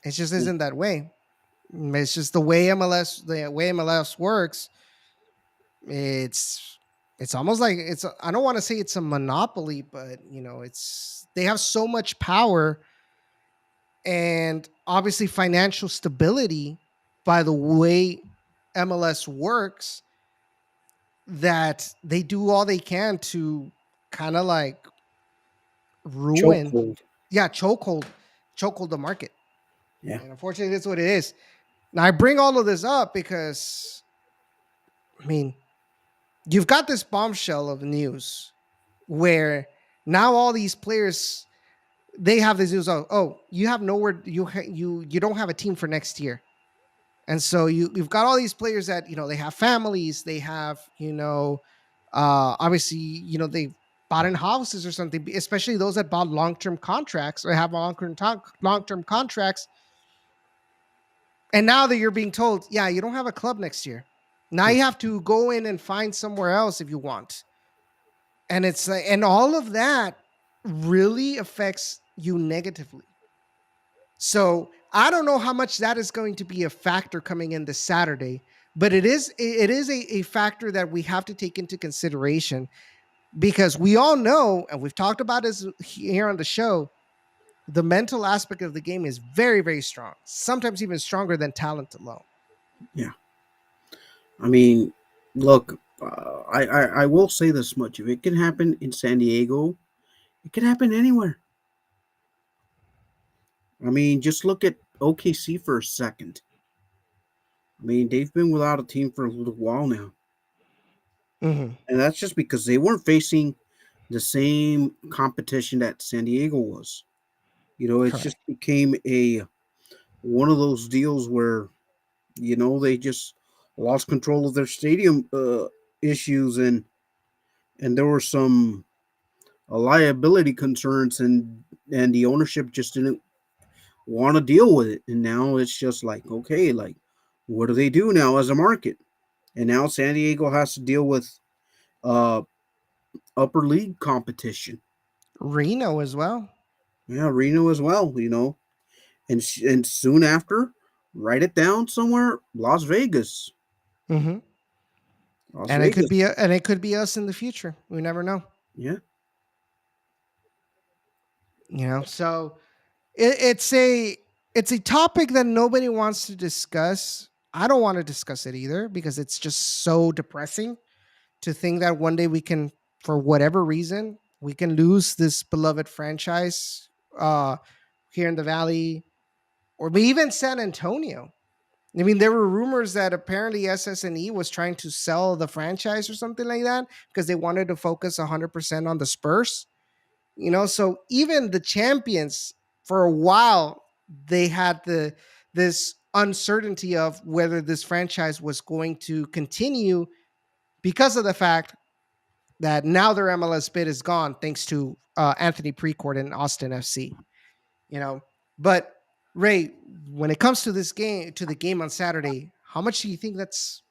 It just isn't that way. It's just the way MLS works. It's it's almost like I don't want to say it's a monopoly, but it's they have so much power and obviously financial stability by the way MLS works, that they do all they can to kind of like ruin, Chokehold. yeah, chokehold the market. Yeah. And unfortunately, that's what it is. Now, I bring all of this up because, I mean, you've got this bombshell of news where now all these players, they have this news of, oh, you have nowhere, you don't have a team for next year. And so you've got all these players that they have families, they have obviously they bought in houses or something, especially those that bought long-term contracts or have long-term contracts. And now that you're being told, yeah, you don't have a club next year, now Yeah. you have to go in and find somewhere else if you want. And it's like, and all of that really affects you negatively. So I don't know how much that is going to be a factor coming in this Saturday, but it is a factor that we have to take into consideration, because we all know, and we've talked about this here on the show, the mental aspect of the game is very, very strong, sometimes even stronger than talent alone. Yeah. I mean, look, I will say this much: if it can happen in San Diego, it can happen anywhere. I mean, just look at OKC for a second. I mean, they've been without a team for a little while now, Hmm. and that's just because they weren't facing the same competition that San Diego was. It just Correct. became a one of those deals where they just lost control of their stadium issues, and there were some liability concerns, and the ownership just didn't want to deal with it. And now it's just like, okay, like, what do they do now as a market? And now San Diego has to deal with uh upper league competition. Reno as well. Yeah, Reno as well, and soon after, write it down somewhere, Las Vegas. Hmm. Las And it could Vegas. be and it could be us in the future. We never know. Yeah. So it's a topic that nobody wants to discuss. I don't want to discuss it either because it's just so depressing to think that one day we can, for whatever reason, we can lose this beloved franchise here in the Valley, or even San Antonio. I mean, there were rumors that apparently SSNE was trying to sell the franchise or something like that because they wanted to focus 100% on the Spurs. So even the champions, for a while, they had this uncertainty of whether this franchise was going to continue because of the fact that now their MLS bid is gone thanks to Anthony Precourt and Austin FC. You know, but Ray, when it comes to the game on Saturday, how much do you think that's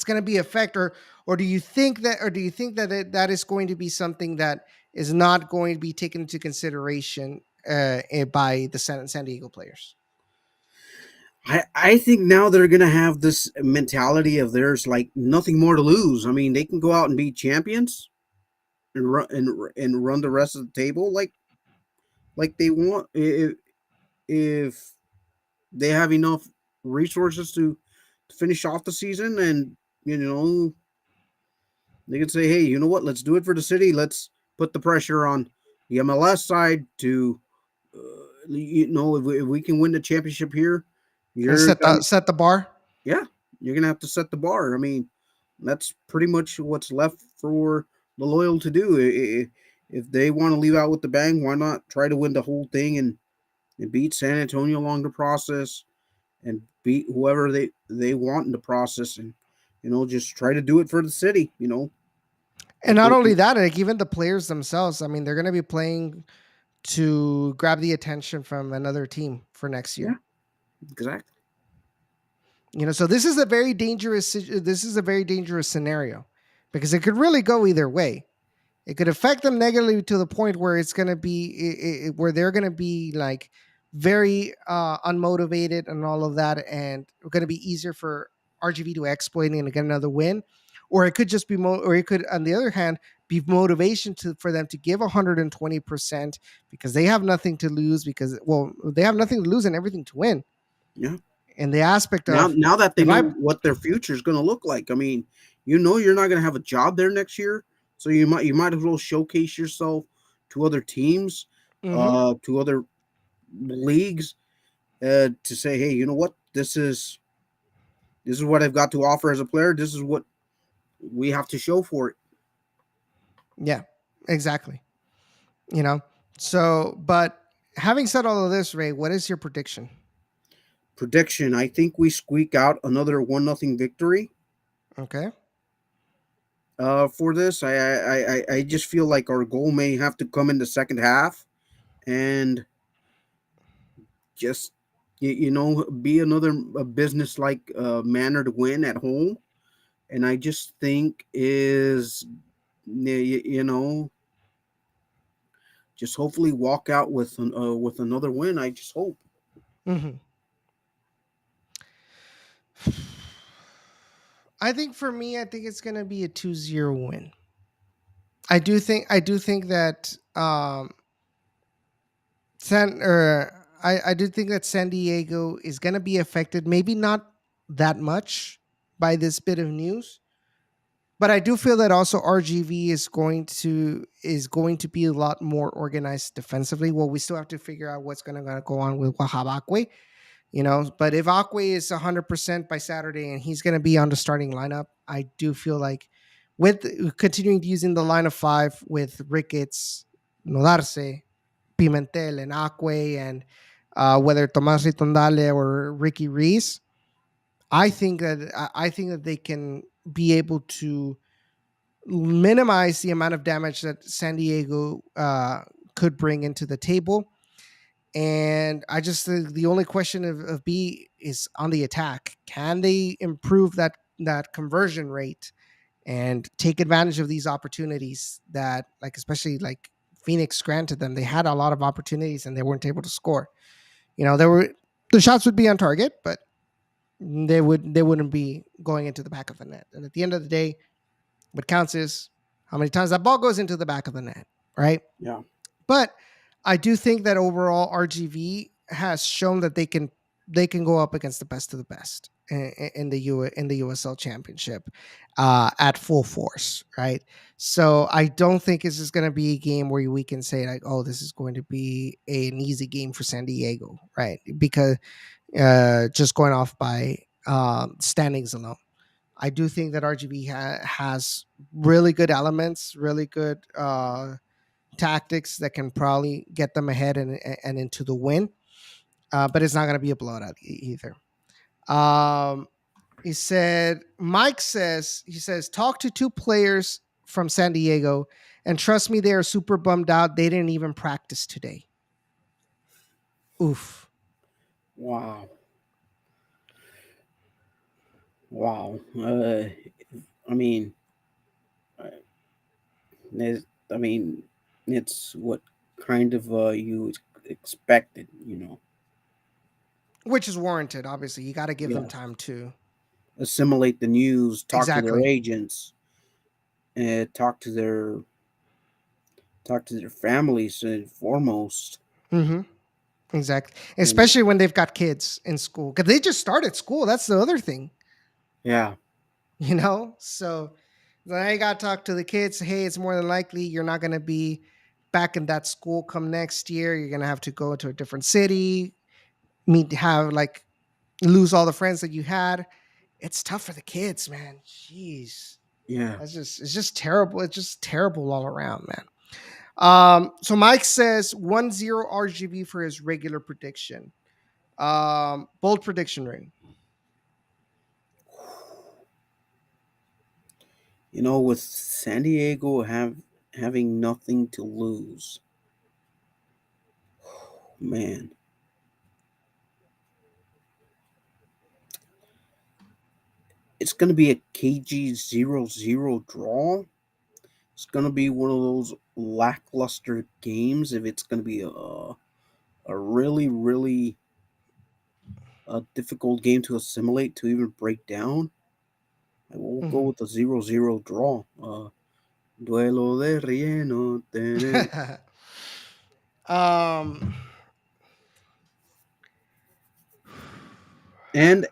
going to be effect, or do you think that that is going to be something that is not going to be taken into consideration by the San Diego players? I think now they're gonna have this mentality of there's like nothing more to lose. I mean, they can go out and be champions and run the rest of the table like they want, if they have enough resources to finish off the season, and you know they can say, hey, you know what, let's do it for the city. Let's put the pressure on the MLS side to if we can win the championship here, And you're gonna set the bar. yeah, you're gonna have to set the bar. I mean, that's pretty much what's left for the loyal to do. If they want to leave out with the bang, why not try to win the whole thing and beat San Antonio along the process, and beat whoever they want in the process, and just try to do it for the city. And If not they only can, that, like even the players themselves. I mean, they're going to be playing to grab the attention from another team for next yeah, year. exactly. So this is a very dangerous scenario because it could really go either way. It could affect them negatively to the point where it's going to be where they're going to be like very unmotivated and all of that, and it's going to be easier for RGV to exploit and get another win. Or it could just be or it could, on the other hand, be motivation for them to give 120% because they have nothing to lose, because they have nothing to lose and everything to win. Yeah. In the aspect of, Now that they if know I what their future is going to look like, I mean, you're not going to have a job there next year, so you might as well showcase yourself to other teams, Mhm. to other leagues, to say, hey, you know what, this is what I've got to offer as a player. This is what we have to show for it. Yeah, exactly. You know, so but having said all of this, Ray, what is your prediction? Prediction: I think we squeak out another 1-0 victory. Okay. For this, I just feel like our goal may have to come in the second half, and just be another business like manner to win at home. And I just think is you know just hopefully walk out with another win. I just hope. Hmm. I think for me, I think it's going to be a 2-0 win. I do think that I do think that San Diego is going to be affected, maybe not that much by this bit of news, but I do feel that also RGV is going to be a lot more organized defensively. Well, we still have to figure out what's going to go on with Wahabakwe, but if Akwe is 100% by Saturday and he's going to be on the starting lineup, I do feel like with continuing using the line of five with Ricketts, Nodarse, Pimentel, and Akwe, and whether Tomas Ritondale or Ricky Reese, I think that they can be able to minimize the amount of damage that San Diego could bring into the table. And I just think the only question of B is on the attack. Can they improve that conversion rate and take advantage of these opportunities that, like, especially like Phoenix granted them? They had a lot of opportunities and they weren't able to score. There were the shots would be on target, but they wouldn't be going into the back of the net. And at the end of the day, what counts is how many times that ball goes into the back of the net, right? Yeah. But I do think that overall RGV has shown that they can go up against the best of the best in the USL Championship at full force, right? So I don't think this is going to be a game where we can say like, oh, this is going to be an easy game for San Diego, right? Because just going off by standings alone. I do think that RGV has really good elements, really good tactics that can probably get them ahead and into the win. But it's not going to be a blowout either. Um, he says, talk to two players from San Diego, and trust me, they are super bummed out. They didn't even practice today. Oof. Wow. Wow. I mean, I, I mean, it's what kind of you expected, you know. Which is warranted. Obviously, you got to give them Yeah. time to Assimilate the news, talk to their exactly. agents, and talk to their families foremost. Hmm. Exactly. And Especially when they've got kids in school, because they just started school. That's the other thing. yeah, So then I got to talk to the kids. Hey, it's more than likely you're not going to be back in that school come next year. You're going to have to go to a different city, have like lose all the friends that you had. It's tough for the kids, man. Jeez. yeah. It's just terrible. It's just terrible all around, man. So Mike says 1-0 RGB for his regular prediction. Bold prediction ring. With San Diego having nothing to lose, man. It's going to be a KG 0-0 draw. It's going to be one of those lackluster games if it's going to be a really, really difficult game to assimilate, to even break down. I will go Mhm. with the 0-0 draw. Duelo de relleno. um, And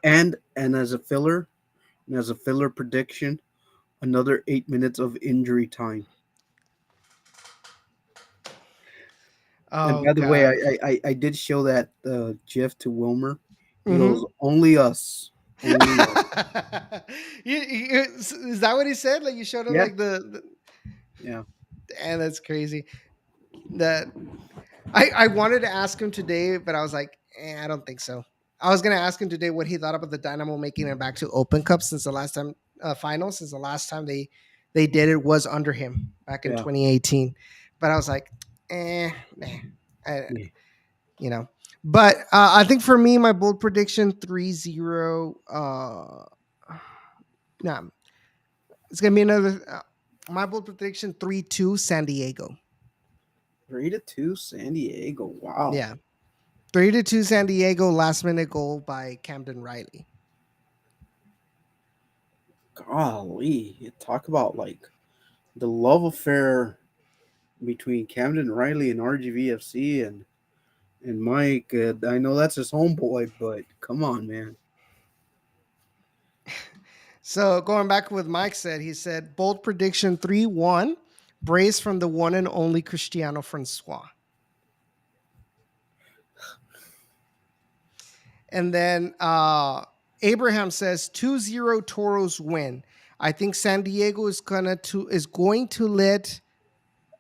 as a filler prediction, another 8 minutes of injury time. And oh by the way, God. I did show that GIF to Wilmer. He Hmm. goes, "Only us, only us." Is that what he said? Like you showed him Yeah, like the yeah, and that's crazy. That I wanted to ask him today, but I was like, I don't think so. I was gonna ask him today what he thought about the Dynamo making it back to Open Cup since the last time final, since the last time they did it was under him back in yeah, 2018. But I was like, nah, I, yeah. you know. But I think for me, my bold prediction 3-0. Nah, it's gonna be another. My bold prediction 3-2 San Diego. 3-2 San Diego. Wow, Yeah, 3-2 San Diego. Last minute goal by Camden Riley. golly! You talk about like the love affair between Camden Riley and RGV FC and Mike. I know that's his homeboy, but come on, man. So going back with Mike said, he said bold prediction 3-1, brace from the one and only Cristiano Francois. And then Abraham says 2-0 Toros win. I think San Diego is going to let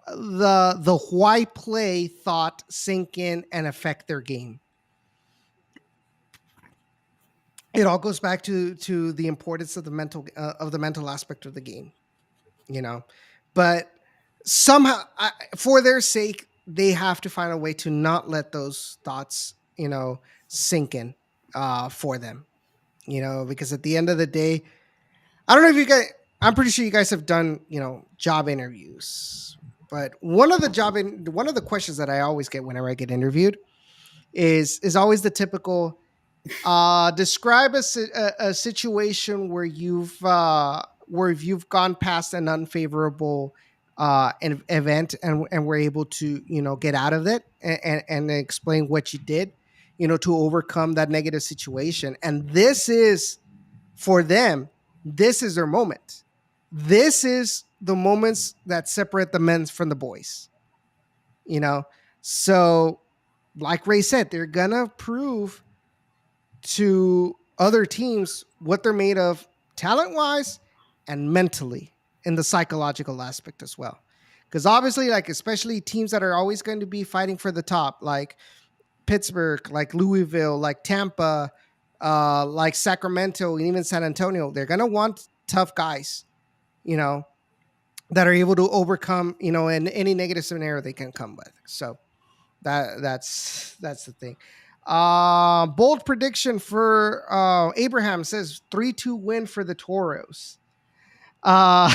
the why play thought sink in and affect their game. It all goes back to the importance of the mental aspect of the game, you know. But somehow, for their sake, they have to find a way to not let those thoughts, sink in for them, because at the end of the day, I don't know if you guys. I'm pretty sure you guys have done, job interviews. But one of the questions that I always get whenever I get interviewed is always the typical describe a situation where you've gone past an unfavorable event and were able to get out of it and explain what you did to overcome that negative situation. And this is for them, this is their moment. This is the moments that separate the men from the boys, you know so like Ray said, they're gonna prove to other teams what they're made of talent wise and mentally in the psychological aspect as well. Because obviously, like, especially teams that are always going to be fighting for the top, like Pittsburgh, like Louisville, like Tampa, like Sacramento, and even San Antonio, they're going to want tough guys, you know, that are able to overcome, in any negative scenario they can come with. So that's the thing. Bold prediction for Abraham says 3-2 win for the Toros. Uh,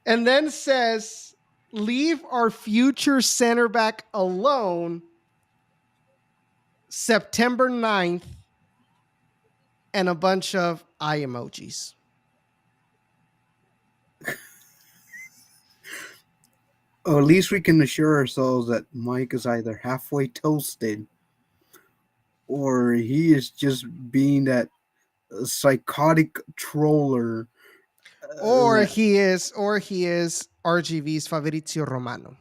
and then says leave our future center back alone September 9th and a bunch of eye emojis. Or at least we can assure ourselves that Mike is either halfway toasted or he is just being that psychotic troller. Or That he is RGV's Fabrizio Romano.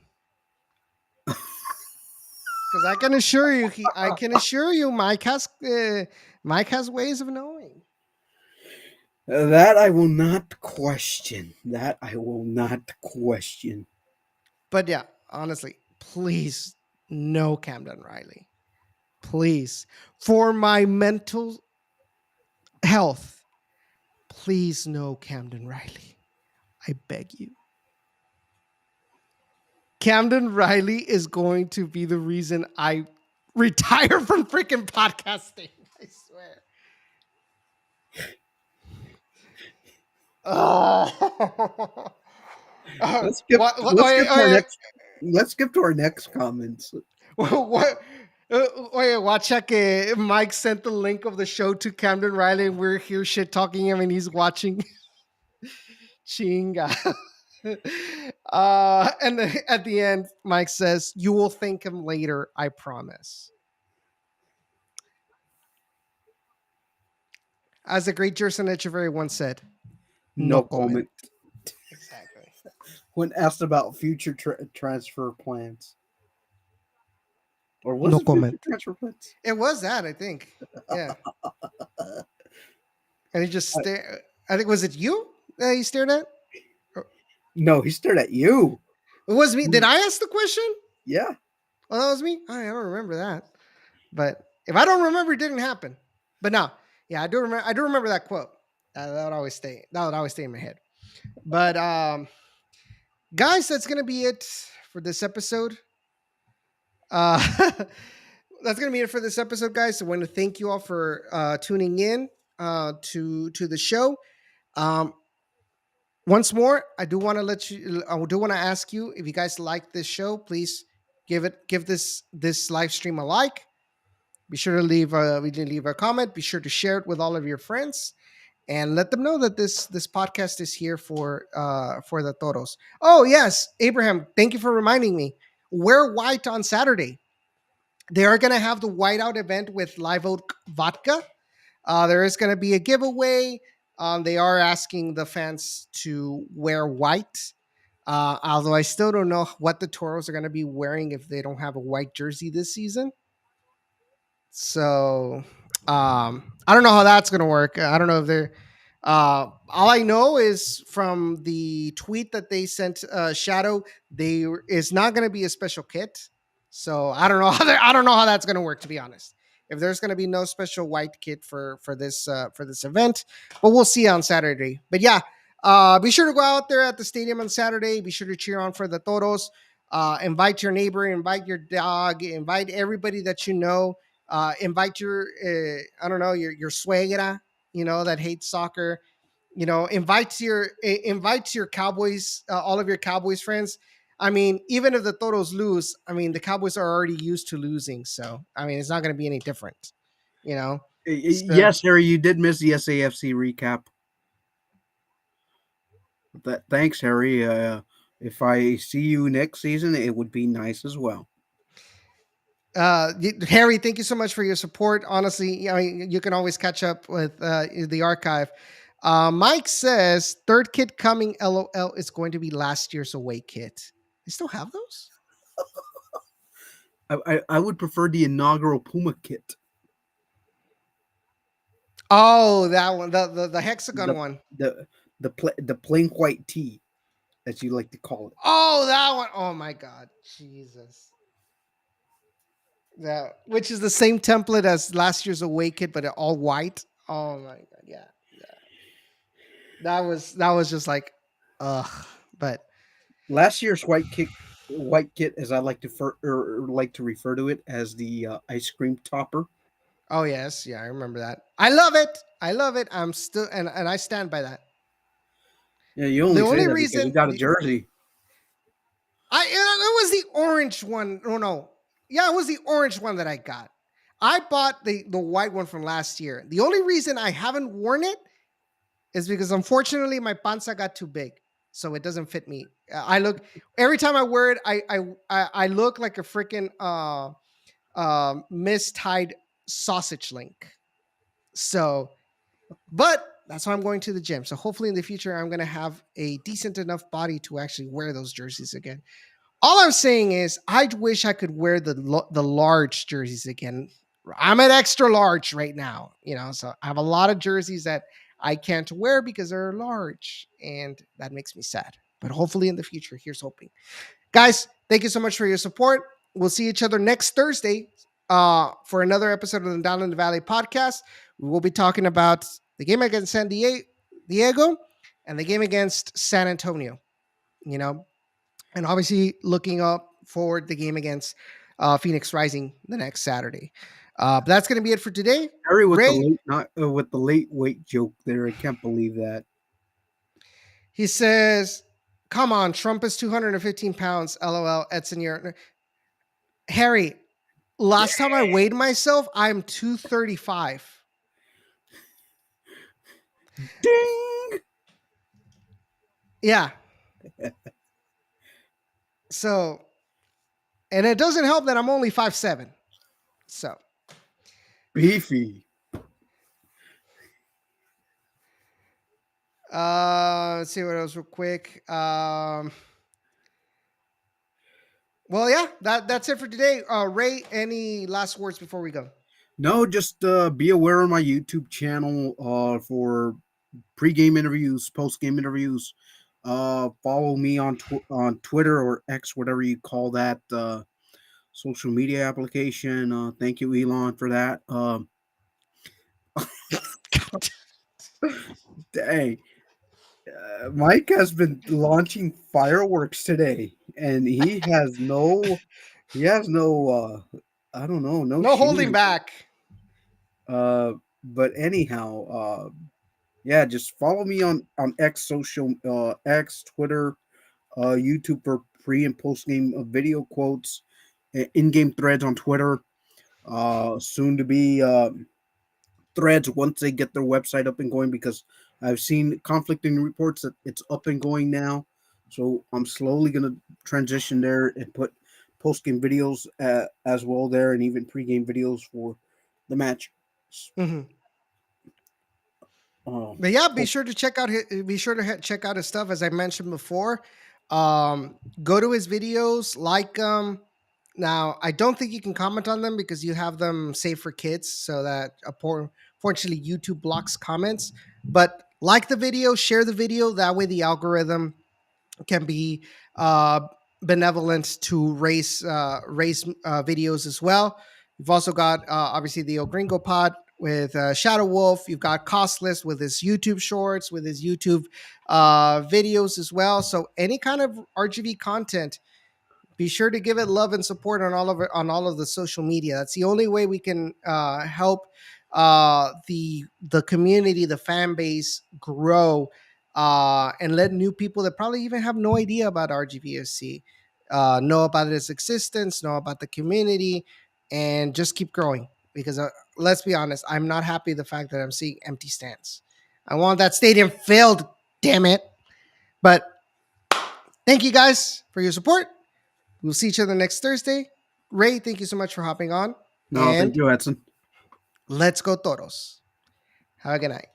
Because I can assure you, Mike has ways of knowing. that I will not question. That I will not question. But yeah, honestly, please no Camden Riley. Please, for my mental health, please no Camden Riley. I beg you. Camden Riley is going to be the reason I retire from freaking podcasting. I swear. Oh. Let's skip. What, what, Let's skip to our wait, next. Let's skip to our next comments. what, wait, watch check. Mike sent the link of the show to Camden Riley, and we're here shit talking him, and he's watching. Chinga. And at the end, Mike says, "You will thank him later, I promise." As the great Jerson Echeverry once said, "No No comment." comment. Exactly. When asked about future transfer plans, or was No it future comment. transfer plans? It was that, I think. Yeah. And he just I, stared. I think, was it you that he stared at? Or- no, he stared at you. It was me. Did I ask the question? Yeah. Oh, that was me? I don't remember that. But if I don't remember, it didn't happen. But no, yeah, I do remember that quote. That would always stay. That would always stay in my head. But guys, that's gonna be it for this episode. Uh, that's gonna be it for this episode, guys. So I want to thank you all for tuning in to the show. Um, Once more, I do want to I do want to ask you, if you guys like this show, please give this live stream a like. Be sure to leave a comment. Be sure to share it with all of your friends, and let them know that this podcast is here for the toros. Oh yes, Abraham, thank you for reminding me. Wear white on Saturday. They are going to have the whiteout event with Live Oak Vodka. There is going to be a giveaway. They are asking the fans to wear white. Although I still don't know what the Toros are going to be wearing if they don't have a white jersey this season. So I don't know how that's going to work. I don't know if they're. All I know is from the tweet that they sent Shadow, they is not going to be a special kit. So I don't know I don't know how that's going to work, to be honest. If there's going to be no special white kit for this event, but we'll see on Saturday. But yeah, be sure to go out there at the stadium on Saturday. Be sure to cheer on for the Toros. Invite your neighbor, invite your dog, invite everybody that you know. Invite your I don't know, your suegra, that hates soccer. Invite your Cowboys, all of your Cowboys friends. I mean, even if the Toros lose, I mean, the Cowboys are already used to losing, so I mean, it's not going to be any different, you know. So Yes, Harry, you did miss the SAFC recap. Thanks, Harry. If I see you next season, it would be nice as well. Harry, thank you so much for your support. Honestly, I mean, you can always catch up with the archive. Mike says third kit coming. LOL is going to be last year's away kit. They still have those? I would prefer the inaugural Puma kit. Oh, that one, the hexagon The one. the plain white tee, as you like to call it. Oh, that one. Oh my God, Jesus. That, which is the same template as last year's away kit, but all white. Oh my God, yeah, yeah. That was just like, ugh. But Last year's white kit, as I like to like to refer to it as the ice cream topper. oh yes, yeah, I remember that. I love it. I love it. I'm still and I stand by that. Yeah, you The only say only that because you reason got a jersey. it was the orange one. Oh no, yeah, it was the orange one that I got. I bought the white one from last year. The only reason I haven't worn it is because unfortunately my panza got too big, so it doesn't fit me. I look every time I wear it, I look like a freaking mistied sausage link. So, but that's why I'm going to the gym. So hopefully in the future I'm going to have a decent enough body to actually wear those jerseys again. All I'm saying is I wish I could wear the large jerseys again. I'm at extra large right now, so I have a lot of jerseys that I can't wear because they're large, and that makes me sad. But hopefully in the future, here's hoping. Guys, thank you so much for your support. We'll see each other next Thursday for another episode of the Down in the Valley podcast. We will be talking about the game against Diego and the game against San Antonio, you know, and obviously looking up forward the game against Phoenix Rising the next Saturday. But that's going to be it for today. Harry with the Ray, late not with the late weight joke there. I can't believe that. He says, "Come on, Trump is 215 pounds. LOL. Edson, you're Harry. Last time I weighed myself, I'm 235. Ding. Yeah. So, and it doesn't help that I'm only 5'7". So, Beefy. let's see what else real quick. Well, yeah, that's it for today. Ray, any last words before we go? No, just be aware of my YouTube channel for pre-game interviews, post-game interviews. Follow me on on Twitter or X, whatever you call that social media application. Thank you, Elon, for that. Hey, Mike has been launching fireworks today, and he has no, I don't know, no No holding shame. back. But anyhow, yeah, just follow me on X social, X, Twitter, YouTube for pre and post game video quotes, in game threads on Twitter. Soon to be threads once they get their website up and going, because I've seen conflicting reports that it's up and going now. So I'm slowly gonna transition there and put post game videos as well there, and even pre game videos for the match. Hmm. Um, But yeah, be oh, sure to check out check out his stuff. As I mentioned before, go to his videos, like them. Now, I don't think you can comment on them because you have them saved for kids, so that fortunately YouTube blocks comments. But like the video, share the video. That way, the algorithm can be uh, benevolent to race videos as well. You've also got obviously the El Gringo Pod with Shadow Wolf. You've got Costless with his YouTube shorts, with his YouTube videos as well. So any kind of RGV content, be sure to give it love and support on all of it, on all of the social media. That's the only way we can help the community, the fan base grow, and let new people that probably even have no idea about RGVFC know about its existence, know about the community, and just keep growing. Because let's be honest, I'm not happy the fact that I'm seeing empty stands. I want that stadium filled. Damn it! But thank you guys for your support. We'll see each other next Thursday. Ray, thank you so much for hopping on. no, thank And you, Edson. let's go, Toros. Have a good night.